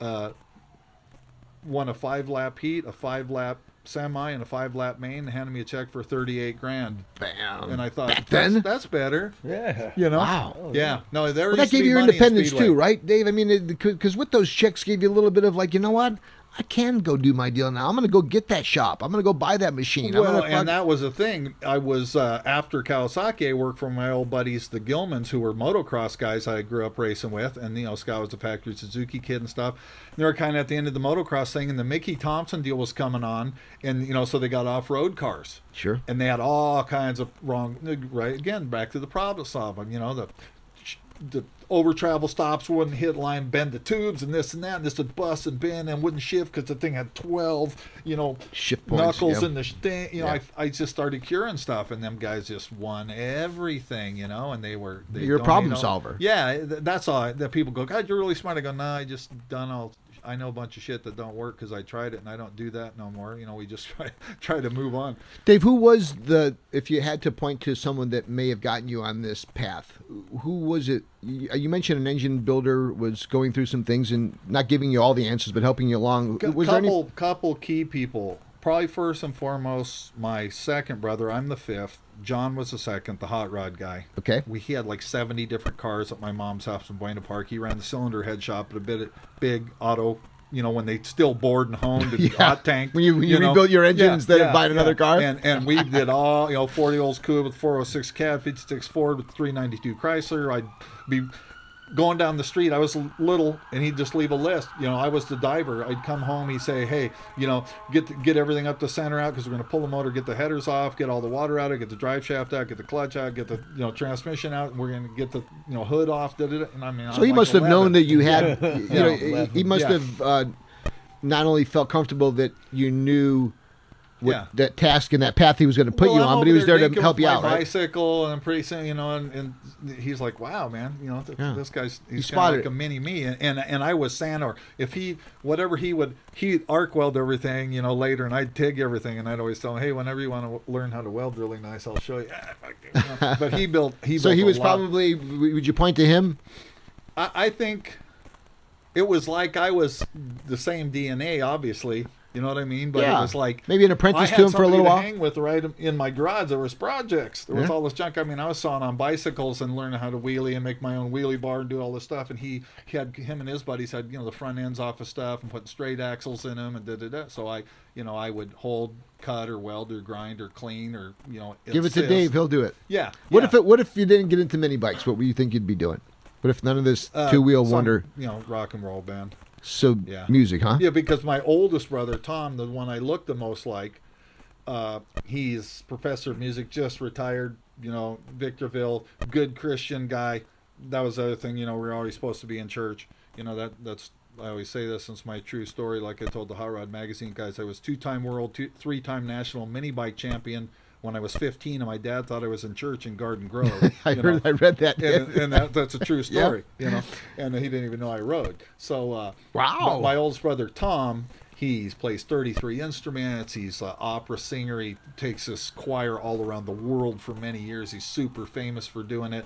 Won a 5-lap heat, a 5-lap semi, and a 5-lap main. And handed me a check for $38,000. Bam. And I thought, then? that's better. Yeah. Wow. Yeah. No, there. Well, that gave you your independence too, right, Dave? I mean, because with those checks gave you a little bit of like, you know what? I can go do my deal now. I'm going to go get that shop. I'm going to go buy that machine. Well, and that was the thing. I was, after Kawasaki, I worked for my old buddies, the Gilmans, who were motocross guys I grew up racing with. And, Scott was a factory Suzuki kid and stuff. And they were kind of at the end of the motocross thing, and the Mickey Thompson deal was coming on. And, so they got off-road cars. Sure. And they had all kinds of wrong, right? Again, back to the problem solving, the over travel stops wouldn't hit line, bend the tubes and this and that, and this would bust and bend and wouldn't shift because the thing had 12 shift points, knuckles in the thing. I just started curing stuff, and them guys just won everything, and you're a problem solver. Yeah, that's all that people go, God, you're really smart. I go, nah, I just done all. I know a bunch of shit that don't work because I tried it, and I don't do that no more. We just try to move on. Dave, who was if you had to point to someone that may have gotten you on this path, who was it? You mentioned an engine builder was going through some things and not giving you all the answers, but helping you along. Was there couple key people. Probably first and foremost, my second brother. I'm the fifth. John was the second, the hot rod guy. Okay. He had like 70 different cars at my mom's house in Buena Park. He ran the cylinder head shop at a big auto, when they still bored and honed and hot tank. When you rebuilt your engine instead of buying another car? And we did all, 40 olds Coupe with 406 cab, 56 Ford with 392 Chrysler. I'd be going down the street. I was little, and he'd just leave a list. I was the diver. I'd come home. He'd say, "Hey, get everything up to center out because we're going to pull the motor, get the headers off, get all the water out, get the drive shaft out, get the clutch out, get the transmission out, and we're going to get the hood off." And I mean, so he must have known that you had. He must have not only felt comfortable that you knew that task and that path he was going to put you on, but he was there to help you out, right? Bicycle, and pretty soon, and he's like, "Wow, man, this guy's he's kind of like a mini me." And I was sand, or if he'd arc weld everything, later, and I'd TIG everything, and I'd always tell him, "Hey, whenever you want to learn how to weld really nice, I'll show you." But he built. So he was probably. Would you point to him? I think it was like I was the same DNA, obviously. You know what I mean? But it was like maybe an apprentice to him for a little while. I had somebody to hang with right in my garage. There was projects. There was all this junk. I mean, I was sawing on bicycles and learning how to wheelie and make my own wheelie bar and do all this stuff. And him and his buddies had the front ends off of stuff and putting straight axles in them and da. So I would hold, cut, or weld, or grind, or clean, or give it to Dave. He'll do it. Yeah. What if you didn't get into mini bikes? What would you think you'd be doing? What if none of this two-wheel wonder? Rock and roll band. So music, huh? Yeah, because my oldest brother, Tom, the one I looked the most like, he's professor of music, just retired, Victorville, good Christian guy. That was the other thing, we're always supposed to be in church. That's I always say this, since my true story, like I told the Hot Rod Magazine guys, I was 2-time world, 3-time national mini bike champion when I was 15 and my dad thought I was in church in Garden Grove. I read that. And that's a true story, you know. And he didn't even know I rode. So, but my oldest brother Tom, he plays 33 instruments. He's an opera singer. He takes this choir all around the world for many years. He's super famous for doing it.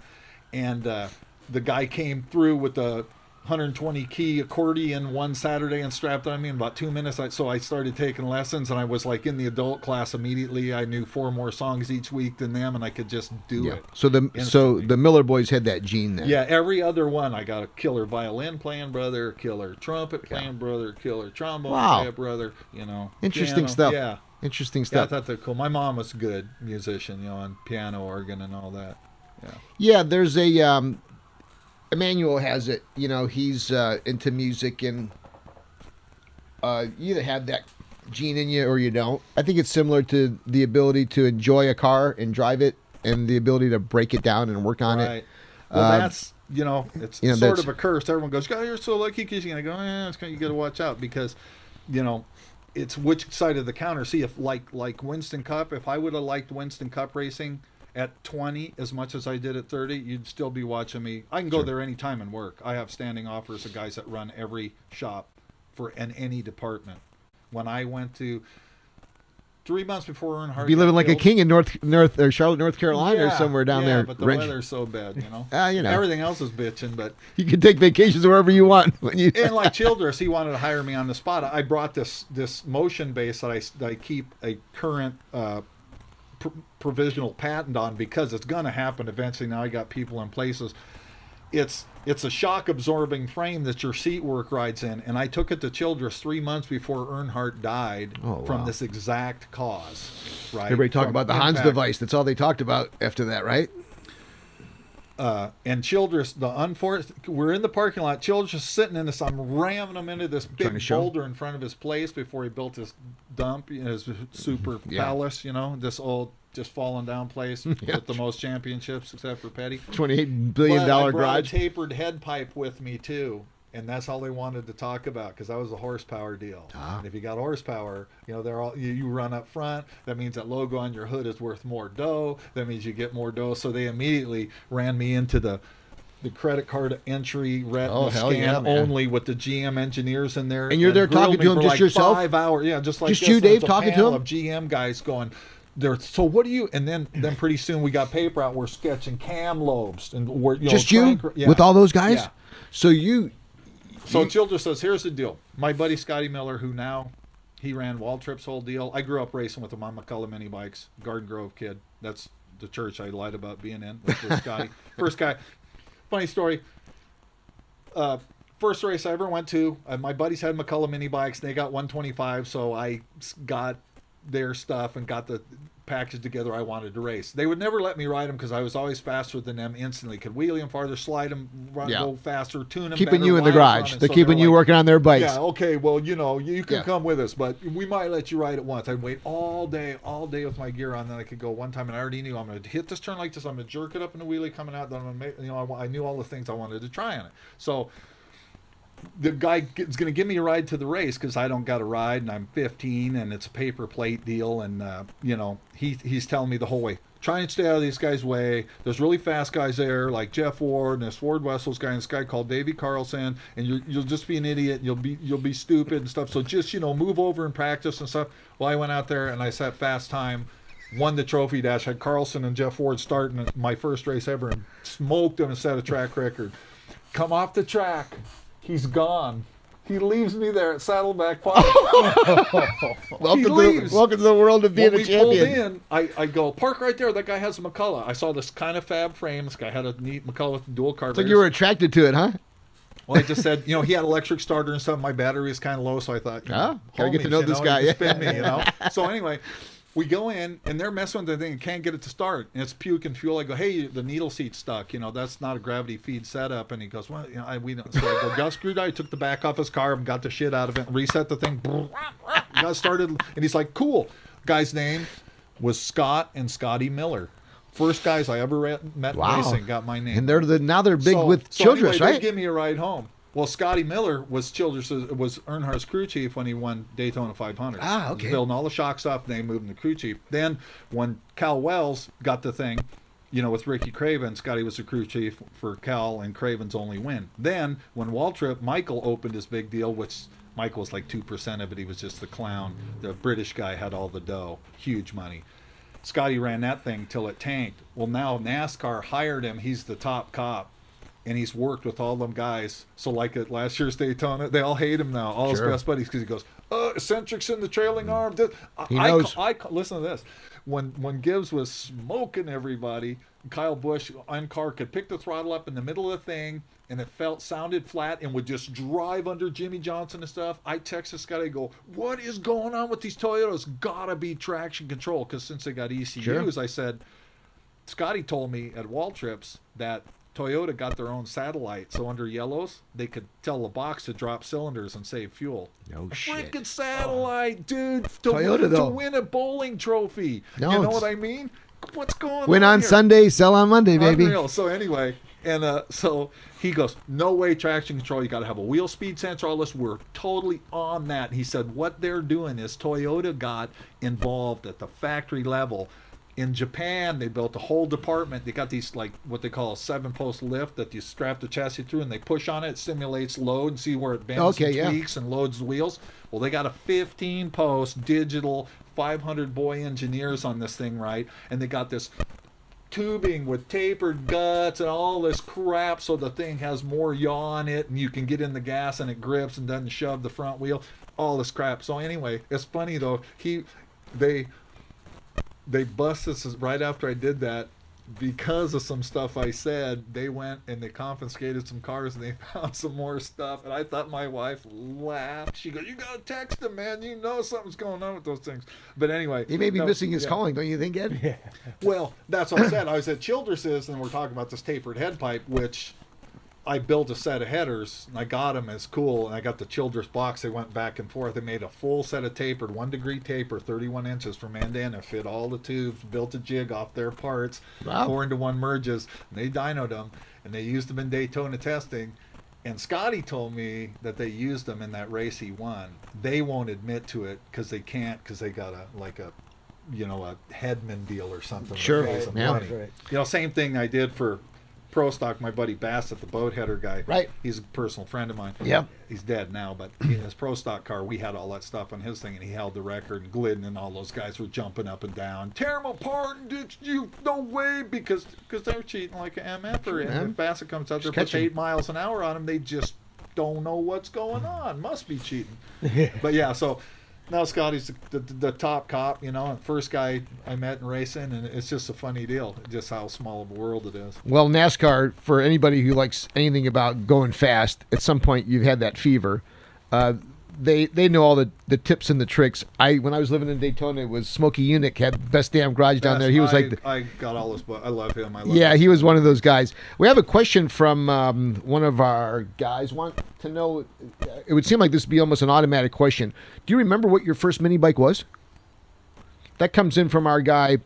And the guy came through with the 120 key accordion one Saturday and strapped on me in about 2 minutes. So I started taking lessons, and I was like in the adult class immediately. I knew 4 more songs each week than them, and I could just do it. So the Miller boys had that gene then. Yeah, every other one. I got a killer violin playing brother, killer trumpet playing brother, killer trombone playing brother. You know, interesting piano. stuff. Yeah, interesting yeah, stuff. I thought that cool. My mom was a good musician, you know, on piano, organ, and all that. Yeah, there's a Emmanuel has it. You know, he's into music, and you either have that gene in you or you don't. I think it's similar to the ability to enjoy a car and drive it, and the ability to break it down and work on it. Well, that's, you know, it's sort of a curse. Everyone goes, "God, you're so lucky," because you're gonna go, you got to watch out, because, you know, it's which side of the counter. See, if like Winston Cup, if I would have liked Winston Cup racing at 20 as much as I did at 30, you'd still be watching me. I can go there anytime and work. I have standing offers of guys that run every shop in any department. When I went to 3 months before Earnhardt, be living like a king in Charlotte, North Carolina, or somewhere down there. But the weather's so bad, you know. You know, everything else is bitching, but you can take vacations wherever you want. And like Childress, he wanted to hire me on the spot. I brought this motion base that I keep a current provisional patent on, because it's going to happen eventually. Now I got people in places. It's a shock absorbing frame that your seat work rides in, and I took it to Childress 3 months before Earnhardt died from this exact cause. Right? Everybody talked about the Hans device. That's all they talked about after that, right? And Childress, we're in the parking lot. Childress is sitting in this. I'm ramming him into this big boulder in front of his place before he built his dump, his super palace, you know, this old, just falling down place with the most championships except for Petty. $28 billion garage. I brought a tapered head pipe with me too. And that's all they wanted to talk about, because that was a horsepower deal. And if you got horsepower, you know, they're all you run up front. That means that logo on your hood is worth more dough. That means you get more dough. So they immediately ran me into the credit card entry retina scan only, with the GM engineers in there. And you're there talking to them, just yourself? 5 hours, just like just you, Dave, talking to them? Of GM guys going. So what do you? And then pretty soon we got paper out. We're sketching cam lobes, and we're just you with all those guys. Yeah. So Childress says, here's the deal. My buddy Scotty Miller, who now, he ran Waltrip's whole deal. I grew up racing with him on McCullough Minibikes, Garden Grove kid. That's the church I lied about being in. With Scotty. First guy. Funny story. First race I ever went to, my buddies had McCullough Minibikes. They got 125, so I got their stuff and got the package together I wanted to race. They would never let me ride them because I was always faster than them instantly. Could wheelie them farther, slide them, go faster, tune them keeping better, you in the garage. They're keeping you working on their bikes. Yeah, okay, well, you know, you can come with us, but we might let you ride it once. I'd wait all day with my gear on, then I could go one time, and I already knew I'm going to hit this turn like this, I'm going to jerk it up in the wheelie coming out, then I'm going to make, I knew all the things I wanted to try on it. So the guy is going to give me a ride to the race because I don't got a ride, and I'm 15, and it's a paper plate deal, and he's telling me the whole way, try and stay out of these guys' way. There's really fast guys there, like Jeff Ward and this Ward Wessel's guy, and this guy called Davey Carlson, and you'll just be an idiot, and you'll be stupid and stuff. So just move over and practice and stuff. Well, I went out there and I set fast time, won the trophy dash, had Carlson and Jeff Ward starting my first race ever, and smoked them and set a track record. Come off the track. He's gone. He leaves me there at Saddleback Park. Welcome to the world of being a champion. Pulled in, I go, park right there. That guy has a McCullough. I saw this kind of fab frame. This guy had a neat McCullough with dual carburetors. So you were attracted to it, huh? Well, I just said, he had electric starter and stuff. My battery is kind of low, so I thought, gotta get to know this guy. Spin me, So anyway, we go in, and they're messing with the thing and can't get it to start. And it's puke and fuel. I go, hey, the needle seat's stuck. That's not a gravity feed setup. And he goes, well, we don't. So I go, got a screwdriver, took the back off his car and got the shit out of it, reset the thing, got started. And he's like, cool. Guy's name was Scott and Scotty Miller. First guys I ever met racing got my name. And now they're big with Childress, anyway, right? They give me a ride home. Well, Scotty Miller was Earnhardt's crew chief when he won Daytona 500. Ah, okay. He was building all the shock stuff, and they moved him to crew chief. Then when Cal Wells got the thing, with Ricky Craven, Scotty was the crew chief for Cal and Craven's only win. Then when Waltrip, Michael opened his big deal, which Michael was like 2% of it. He was just the clown. The British guy had all the dough, huge money. Scotty ran that thing till it tanked. Well, now NASCAR hired him. He's the top cop. And he's worked with all them guys. So like at last year's Daytona, they all hate him now. All his best buddies, because he goes, eccentrics in the trailing arm. He knows. Listen to this. When Gibbs was smoking everybody, Kyle Busch on car could pick the throttle up in the middle of the thing, and it sounded flat and would just drive under Jimmy Johnson and stuff. I texted Scotty, go, what is going on with these Toyotas? Gotta be traction control, because since they got ECUs, I said, Scotty told me at Waltrips that Toyota got their own satellite, so under yellows, they could tell the box to drop cylinders and save fuel. No shit. Freaking satellite, dude. Toyota, to win a bowling trophy. No, you know what I mean? What's going on? Win on here? Sunday, sell on Monday, baby. Unreal. So anyway, and so he goes, no way traction control. You got to have a wheel speed sensor. All this. We're totally on that. And he said what they're doing is Toyota got involved at the factory level. In Japan, they built a whole department. They got these, like, what they call a 7-post lift that you strap the chassis through and they push on it. It simulates load and see where it bends and tweaks and loads the wheels. Well, they got a 15-post digital 500 boy engineers on this thing, right? And they got this tubing with tapered guts and all this crap so the thing has more yaw on it and you can get in the gas and it grips and doesn't shove the front wheel. All this crap. So anyway, it's funny, though. They busted us right after I did that because of some stuff I said. They went and they confiscated some cars and they found some more stuff. And I thought my wife laughed. She goes, you got to text him, man. You know something's going on with those things. But anyway. He may be missing his calling, don't you think, Ed? Yeah. Well, that's what I said. I was at Childress's and we're talking about this tapered head pipe, which I built a set of headers and I got them as cool, and I got the Childress box. They went back and forth. They made a full set of tapered 1-degree taper, 31 inches for Mandana, fit all the tubes, built a jig off their parts, 4-into-1 merges, and they dynoed them and they used them in Daytona testing. And Scotty told me that they used them in that race he won. They won't admit to it because they can't, because they got a Headman deal or something. Sure. That pays them Yeah. money. Right. Same thing I did for Pro Stock, my buddy Bassett, the boat header guy. Right. He's a personal friend of mine. Yep. He's dead now, but in his Pro Stock car, we had all that stuff on his thing, and he held the record, and Glidden and all those guys were jumping up and down. Tear him apart, no way, because they're cheating like an MF-er. And if Bassett comes out there, puts 8 miles an hour on him, they just don't know what's going on. Must be cheating. But yeah, so now Scotty's the top cop, and first guy I met in racing, and it's just a funny deal, just how small of a world it is. Well, NASCAR, for anybody who likes anything about going fast, at some point you've had that fever. They know all the tips and the tricks. When I was living in Daytona, it was Smokey Unick had the best damn garage down there. He was I got all this, but I love him. He was one of those guys. We have a question from one of our guys. Want to know? It would seem like this would be almost an automatic question. Do you remember what your first mini bike was? That comes in from our guy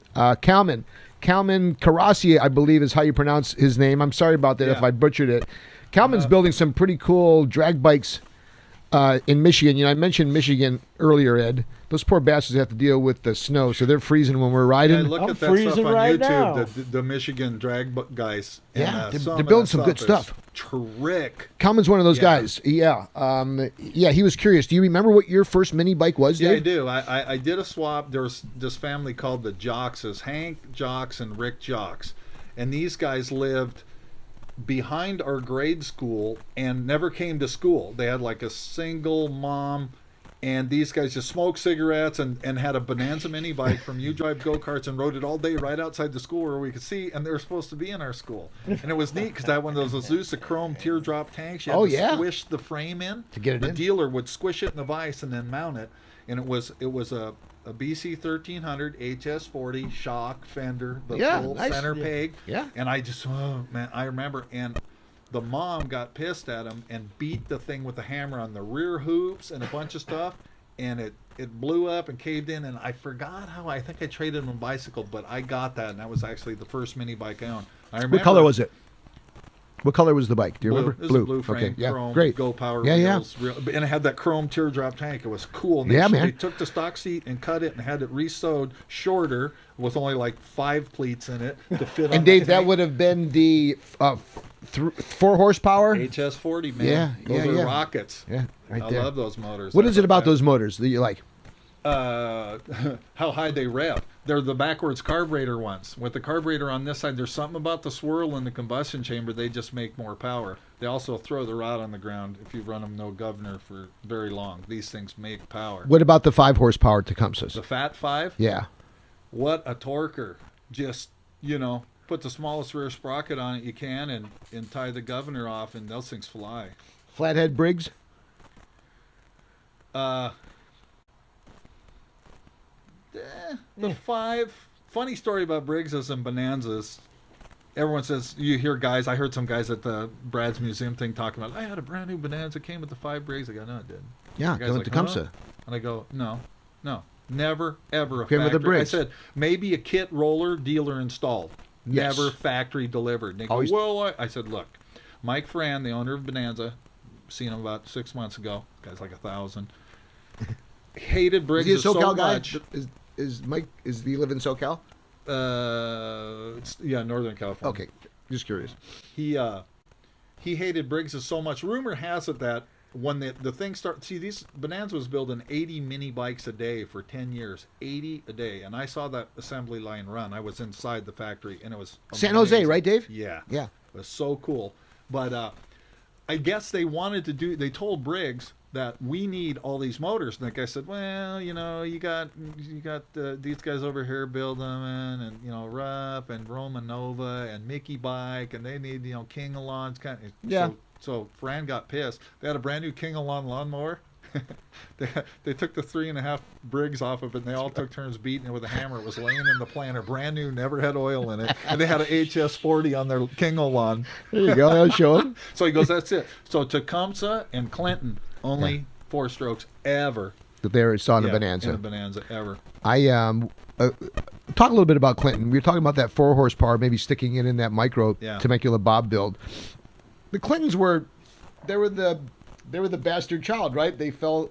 Kalman. Kalman Karasi, I believe, is how you pronounce his name. I'm sorry about that if I butchered it. Kalman's building some pretty cool drag bikes in Michigan. I mentioned Michigan earlier, Ed. Those poor bastards have to deal with the snow, so they're freezing when we're riding. Yeah, look I'm at that freezing stuff on YouTube. Now. The Michigan drag guys. Yeah, and, they're building some good stuff. Terrific. Kalman's one of those guys. Yeah. He was curious. Do you remember what your first mini bike was, Dave? Yeah, I do. I did a swap. There was this family called the Jockses, Hank Jocks and Rick Jocks. And these guys lived behind our grade school and never came to school. They had like a single mom, and these guys just smoked cigarettes and had a Bonanza mini bike from U-Drive go-karts and rode it all day right outside the school where we could see, and they were supposed to be in our school. And it was neat because I had one of those Azusa chrome teardrop tanks. You had to squish the frame in. To get it the in. dealer would squish it in the vise and then mount it. And it was a BC 1300 HS40 shock fender, the full center peg. Yeah. And I just, I remember. And the mom got pissed at him and beat the thing with a hammer on the rear hoops and a bunch of stuff. And it blew up and caved in. And I forgot how, I think I traded him a bicycle, but I got that. And that was actually the first mini bike I owned. I remember. What color was it? What color was the bike? Do you remember? It was a blue frame, Okay. Yeah. chrome, Great. Go Power Yeah, yeah. wheels, and it had that chrome teardrop tank. It was cool. And Yeah, man. They took the stock seat and cut it and had it re-sewed shorter with only like 5 pleats in it to fit on And the Dave, that tank. would have been the 4 horsepower. HS40, man. Yeah, those yeah, are yeah. rockets. Yeah, right I there. love those motors. What is it about those motors that you like? How high they rev. They're the backwards carburetor ones. With the carburetor on this side, there's something about the swirl in the combustion chamber. They just make more power. They also throw the rod on the ground if you run them no governor for very long. These things make power. What about the 5 horsepower Tecumsehs? The Fat 5? Yeah. What a torquer. Just, put the smallest rear sprocket on it you can and tie the governor off, and those things fly. Flathead Briggs? The 5. Funny story about Briggs's and Bonanzas. Everyone says, you hear guys, I heard some guys at the Brad's Museum thing talking about, I had a brand new Bonanza, came with the 5 Briggs. I go, no, it didn't. Yeah, The guy's going like, Tecumseh. "Huh?" And I go, no, never, ever a Came with factory. the Briggs. I said, maybe a kit roller dealer installed. Yes. Never factory delivered. And they go, Always- well, I said, look, Mike Fran, the owner of Bonanza, seen him about 6 months ago. Guy's like 1,000. Hated Is Briggs he a SoCal so guy? much. Is Mike? Is he live in SoCal? Yeah, Northern California. Okay, just curious. He hated Briggs so much. Rumor has it that when the thing started, see, these Bonanza was building 80 mini bikes a day for 10 years, 80 a day, and I saw that assembly line run. I was inside the factory, and it was San Jose, amazing. right, Dave? Yeah, Yeah. it was so cool. But I guess they wanted to do. They told Briggs that we need all these motors. And the guy said, well, you got these guys over here build them, and Rupp and Romanova and Mickey Bike, and they need King Alon's kind of. Yeah. So Fran got pissed. They had a brand new King Alon lawnmower. They took the 3.5 Briggs off of it, and they all took turns beating it with a hammer. It was laying in the planter, brand new, never had oil in it, and they had an HS40 on their King Alon. There you go. I'll show him. So he goes, that's it. So Tecumseh and Clinton, only 4 strokes ever. That they saw in a Yeah, Bonanza. in a Bonanza ever. I talk a little bit about Clinton. We were talking about that 4 horsepower, maybe sticking it in that micro Yeah. Temecula Bob build. The Clintons were the bastard child, right? They fell.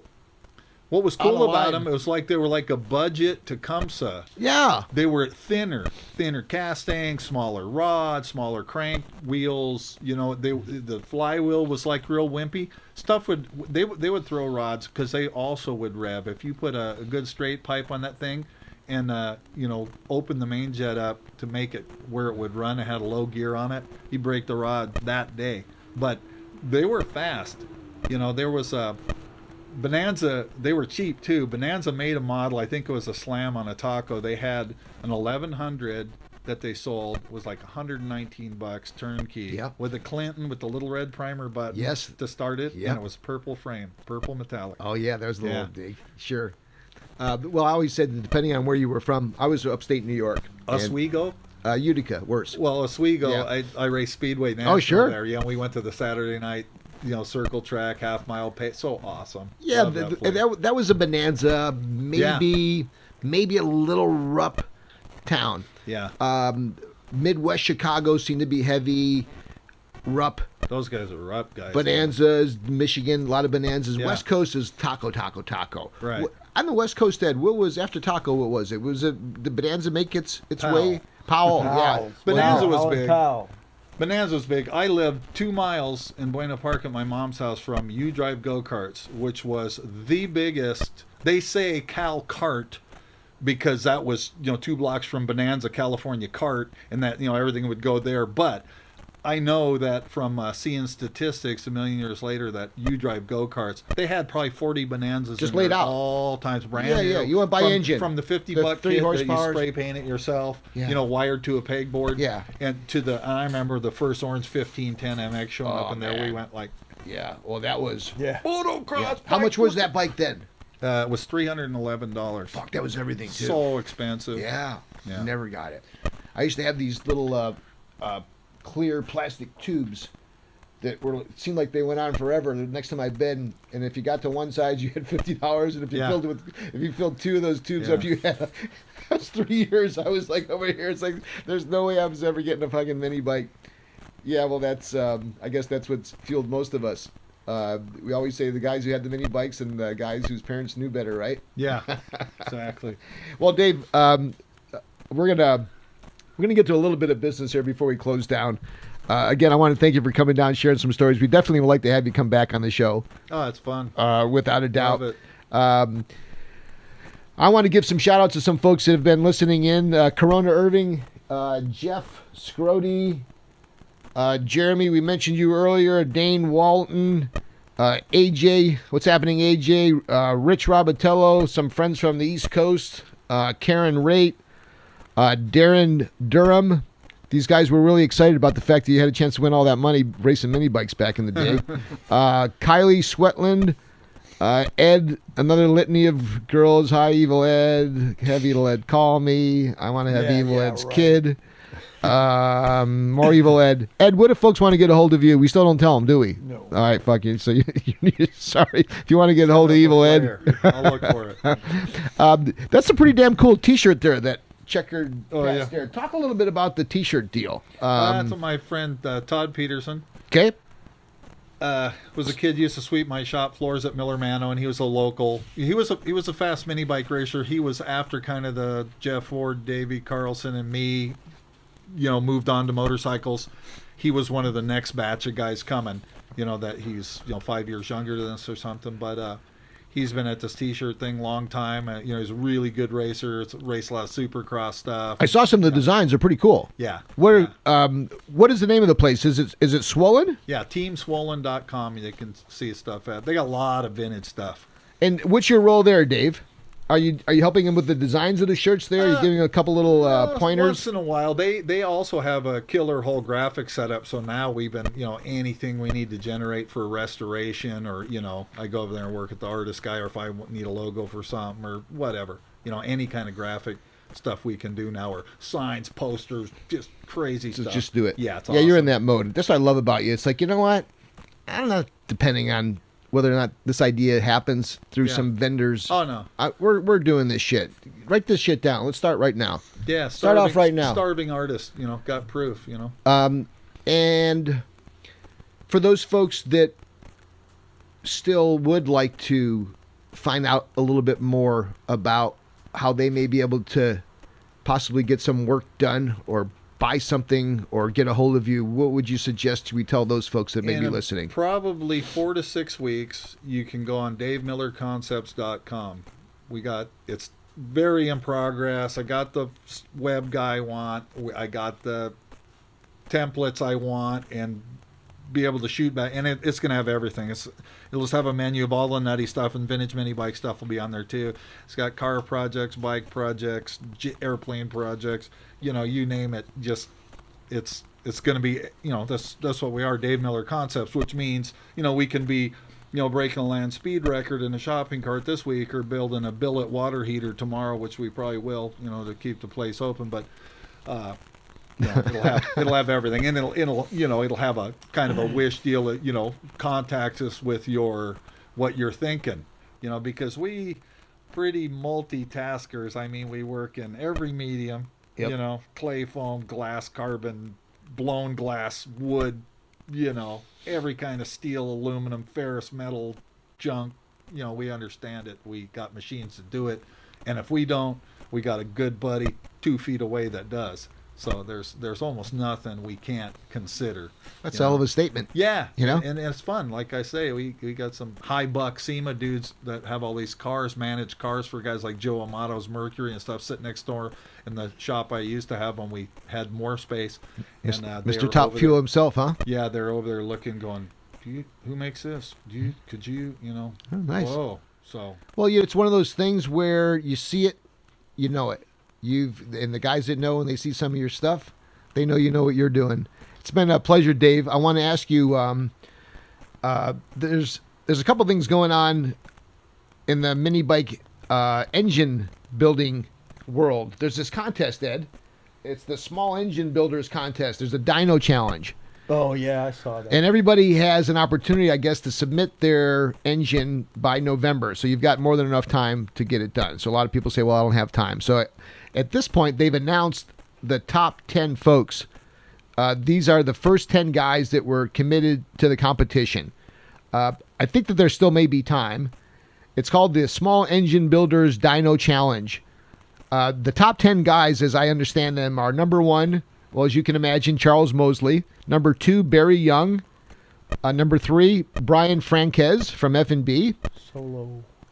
What was On the cool about line. them, it was like they were like a budget Tecumseh. Yeah. They were thinner castings, smaller rod, smaller crank wheels. The flywheel was like real wimpy. Stuff they would throw rods because they also would rev. If you put a good straight pipe on that thing, and open the main jet up to make it where it would run, it had a low gear on it, you break the rod that day. But they were fast. There was a Bonanza. They were cheap too. Bonanza made a model. I think it was a Slam on a Taco. They had an 1100 that they sold. It was like $119 turnkey. Yeah. With a Clinton with the little red primer button. Yes. To start it. Yeah. And it was purple frame, purple metallic. Oh yeah, there's the Yeah. little dig. Sure. Well, I always said that depending on where you were from, I was upstate New York. and, Oswego. Utica, worse. Well, Oswego. Yeah. I raced Speedway National sure. there. Yeah. We went to the Saturday night. Circle track, half mile pace. So awesome. Yeah, Love that place. that was a Bonanza, maybe a little Rupp town. Yeah. Midwest Chicago seemed to be heavy. Rupp, Those guys are up guys. Bonanzas, Michigan, a lot of Bonanzas. Yeah. West Coast is taco. Right. On the West Coast, Ed, what was after taco? What was it? Was it the Bonanza make its Powell. way? Powell, yeah. Powell's. Bonanza was Powell and big. Powell. Bonanza was big. I lived 2 miles in Buena Park at my mom's house from U Drive Go-Karts, which was the biggest. They say Cal Kart because that was 2 blocks from Bonanza, California Kart, and that everything would go there. But I know that from seeing statistics a million years later that U Drive Go-Karts, they had probably 40 Bonanzas Just in laid there out. all times brand Yeah, new. yeah. You went by engine. From the 50 The buck 3 kit that you horsepowers. spray paint it yourself, Yeah. wired to a pegboard. Yeah. And I remember the first orange 1510 MX showing Oh, up in there. man. We went like, Yeah. Well, that was. Yeah. motocross. Yeah. How much was that bike then? It was $311. Fuck, that was everything too. So expensive. Yeah. Yeah. Never got it. I used to have these little clear plastic tubes that seemed like they went on forever next to my bed, and if you got to one side you had $50, and if you filled 2 of those tubes up, you had. That was 3 years. I was like over here. It's like there's no way I was ever getting a fucking mini bike. Yeah, well, that's I guess that's what's fueled most of us. We always say the guys who had the mini bikes and the guys whose parents knew better, right? Yeah, exactly. Well, Dave, we're gonna get to a little bit of business here before we close down. Again, I want to thank you for coming down, sharing some stories. We definitely would like to have you come back on the show. Oh, it's fun. Without a doubt. Love it. I want to give some shout outs to some folks that have been listening in. Corona Irving, Jeff Scrody, Jeremy, we mentioned you earlier, Dane Walton, AJ, what's happening, AJ, Rich Robatello, some friends from the East Coast, Karen Raitt, Darren Durham. These guys were really excited about the fact that you had a chance to win all that money racing mini bikes back in the day. Kylie Sweatland, Ed, another litany of girls. Hi, Evil Ed. Have Evil Ed call me. I want to have Evil Ed's kid. More Evil Ed. Ed, what if folks want to get a hold of you? We still don't tell them, do we? No. All right, fuck you. So you sorry. If you want to get a hold of Evil Ed. I'll look for it. That's a pretty damn cool t-shirt there, that checkered patch yeah. there. Talk a little bit about the t-shirt deal. That's what my friend Todd Peterson. Okay. Was a kid used to sweep my shop floors at Miller Mano, and he was a local. He was a fast mini bike racer. He was after kind of the Jeff Ford, Davey Carlson, and me, moved on to motorcycles. He was one of the next batch of guys coming. That he's 5 years younger than us or something, but he's been at this t-shirt thing long time. He's a really good racer. It's raced a lot of supercross stuff. I saw some of the designs. They're pretty cool. Yeah. What is the name of the place? Is it Swollen? Yeah, teamswollen.com. You can see stuff at. They got a lot of vintage stuff. And what's your role there, Dave? Are you helping him with the designs of the shirts there? Are you giving a couple little pointers? Once in a while. They also have a killer whole graphic setup. So now we've been, anything we need to generate for restoration, or I go over there and work at the artist guy, or if I need a logo for something or whatever, any kind of graphic stuff we can do now, or signs, posters, just crazy stuff. Just do it. Yeah, it's awesome. awesome. You're in that mode. That's what I love about you. It's like, you know what? I don't know, depending on whether or not this idea happens through some vendors. Oh, no. We're doing this shit. Write this shit down. Let's start right now. Yeah, start off right now. Starving artist, got proof, And for those folks that still would like to find out a little bit more about how they may be able to possibly get some work done or buy something or get a hold of you, what would you suggest we tell those folks that may be listening? Probably 4 to 6 weeks, you can go on DaveMillerConcepts.com. It's very in progress. I got the web guy I want. I got the templates I want, and be able to shoot back. And it's going to have everything. It'll just have a menu of all the nutty stuff, and vintage mini bike stuff will be on there too. It's got car projects, bike projects, airplane projects. You name it. Just it's going to be, that's what we are, Dave Miller Concepts, which means, we can be, breaking a land speed record in a shopping cart this week, or building a billet water heater tomorrow, which we probably will, to keep the place open. But it'll have everything, and it'll have a kind of a wish deal that, contact us with what you're thinking, because we pretty multitaskers. I mean, we work in every medium. Yep. Clay foam, glass, carbon, blown glass, wood, every kind of steel, aluminum, ferrous metal, junk. We understand it. We got machines to do it. And if we don't, we got a good buddy 2 feet away that does. So there's almost nothing we can't consider. That's a hell of a statement. Yeah. And it's fun. Like I say, we got some high buck SEMA dudes that have all these cars, managed cars for guys like Joe Amato's Mercury and stuff, sitting next door in the shop I used to have when we had more space. And Mr. Top Fuel himself, huh? Yeah, they're over there looking, going, who makes this? Could you Oh, nice. Whoa. So. Well, it's one of those things where you see it, you know it. And the guys that know, when they see some of your stuff, they know you know what you're doing. It's been a pleasure, Dave. I want to ask you, there's a couple things going on in the mini bike engine building world. There's this contest, Ed. It's the Small Engine Builders Contest. There's a dyno challenge. Oh, yeah, I saw that. And everybody has an opportunity, I guess, to submit their engine by November. So you've got more than enough time to get it done. So a lot of people say, well, I don't have time. So at this point, they've announced the top 10 folks These are the first 10 guys that were committed to the competition. I think that there still may be time. It's called the Small Engine Builders Dyno Challenge. The top 10 guys, as I understand them, are number 1, well, as you can imagine, Charles Mosley. Number 2, Barry Young. Number 3, Brian Franquez from F&B.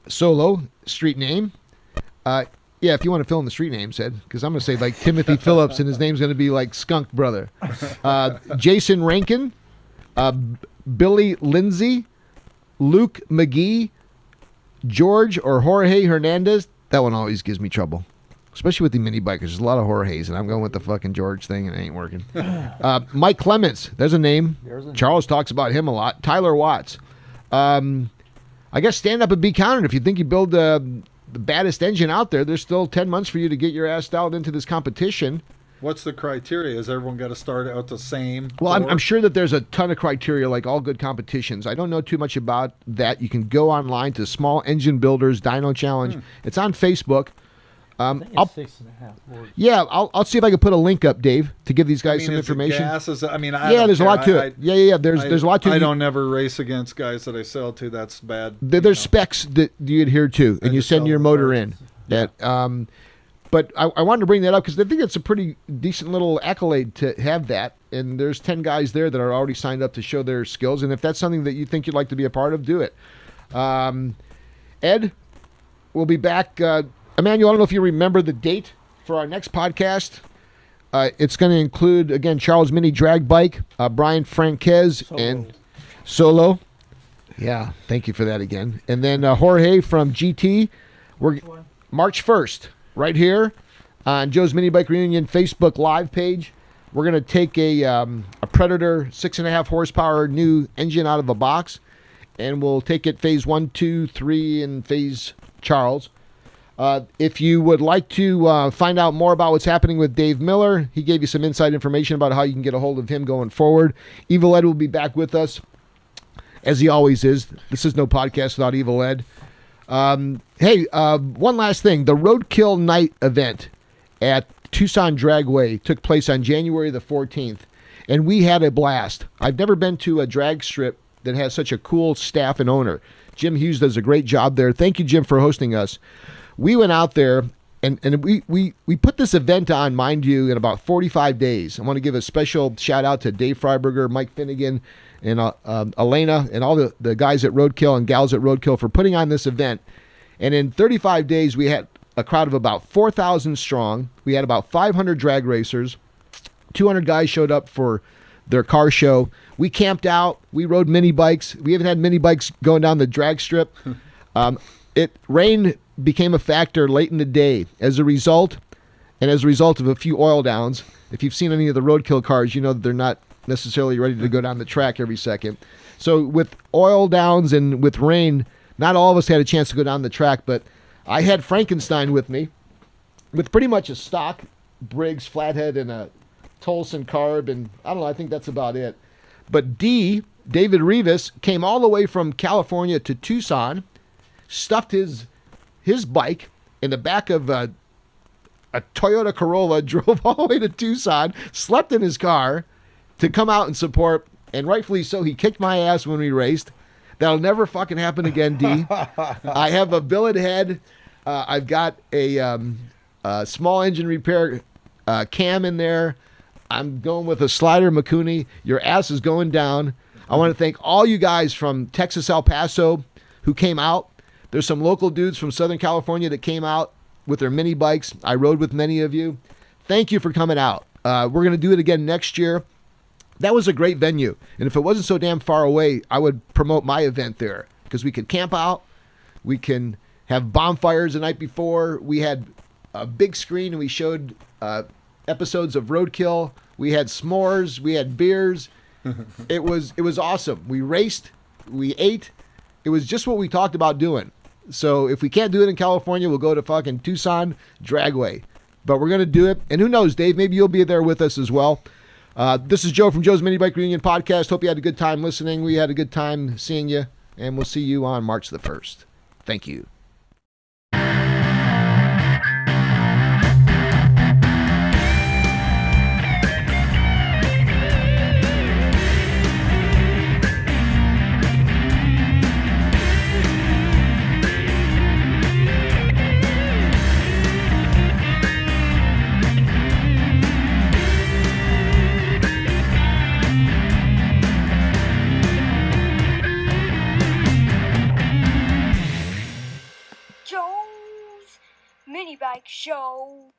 Solo, street name. Yeah, if you want to fill in the street names, Ed, because I'm going to say like Timothy Phillips, and his name's going to be like Skunk Brother. Jason Rankin, Billy Lindsay, Luke McGee, George or Jorge Hernandez. That one always gives me trouble, especially with the mini bikers. There's a lot of Jorges, and I'm going with the fucking George thing, and it ain't working. Mike Clements, there's a name. Charles talks about him a lot. Tyler Watts. I guess stand up and be counted. If you think you build the baddest engine out there, there's still 10 months for you to get your ass dialed into this competition. What's the criteria? Is everyone got to start out the same? Well, I'm sure that there's a ton of criteria, like all good competitions. I don't know too much about that. You can go online to Small Engine Builders Dyno Challenge. It's on Facebook. I think it's 6.5 words. Yeah, I'll see if I can put a link up, Dave, to give these guys some information. Gases? I mean, there's a lot to it. Yeah. There's a lot to it. I don't never race against guys that I sell to. That's bad. There's specs that you adhere to, and you send your motor in. Yeah. But I wanted to bring that up because I think it's a pretty decent little accolade to have that. And there's 10 guys there that are already signed up to show their skills. And if that's something that you think you'd like to be a part of, do it. Ed, we'll be back. Emmanuel, I don't know if you remember the date for our next podcast. It's going to include, again, Charles Mini Drag Bike, Brian Franquez, and Solo. Yeah, thank you for that again. And then Jorge from GT. We're March 1st, right here on Joe's Minibike Reunion Facebook Live page. We're going to take a Predator 6.5 horsepower new engine out of the box, and we'll take it phase 1, 2, 3, and phase Charles. If you would like to find out more about what's happening with Dave Miller, he gave you some inside information about how you can get a hold of him going forward. Evil Ed will be back with us, as he always is. This is no podcast without Evil Ed. Hey, one last thing. The Roadkill Night event at Tucson Dragway took place on January the 14th, and we had a blast. I've never been to a drag strip that has such a cool staff and owner. Jim Hughes does a great job there. Thank you, Jim, for hosting us. We went out there, and we put this event on, mind you, in about 45 days. I want to give a special shout-out to Dave Freiberger, Mike Finnegan, and Elena, and all the guys at Roadkill and gals at Roadkill for putting on this event. And in 35 days, we had a crowd of about 4,000 strong. We had about 500 drag racers. 200 guys showed up for their car show. We camped out. We rode mini bikes. We even had mini bikes going down the drag strip. Rain became a factor late in the day as a result of a few oil downs. If you've seen any of the Roadkill cars, you know that they're not necessarily ready to go down the track every second. So with oil downs and with rain, not all of us had a chance to go down the track, but I had Frankenstein with me with pretty much a stock Briggs flathead and a Tolson carb, and I don't know, I think that's about it. But David Rivas, came all the way from California to Tucson, stuffed his bike in the back of a Toyota Corolla, drove all the way to Tucson, slept in his car to come out and support, and rightfully so. He kicked my ass when we raced. That'll never fucking happen again, D. I have a billet head. I've got a small engine repair cam in there. I'm going with a slider Mikuni. Your ass is going down. I want to thank all you guys from Texas, El Paso who came out. There's some local dudes from Southern California that came out with their mini bikes. I rode with many of you. Thank you for coming out. We're going to do it again next year. That was a great venue. And if it wasn't so damn far away, I would promote my event there because we could camp out. We can have bonfires the night before. We had a big screen and we showed episodes of Roadkill. We had s'mores. We had beers. It was awesome. We raced. We ate. It was just what we talked about doing. So if we can't do it in California, we'll go to fucking Tucson Dragway. But we're going to do it. And who knows, Dave, maybe you'll be there with us as well. This is Joe from Joe's Minibike Reunion Podcast. Hope you had a good time listening. We had a good time seeing you. And we'll see you on March the 1st. Thank you. Joe's Minibike Show.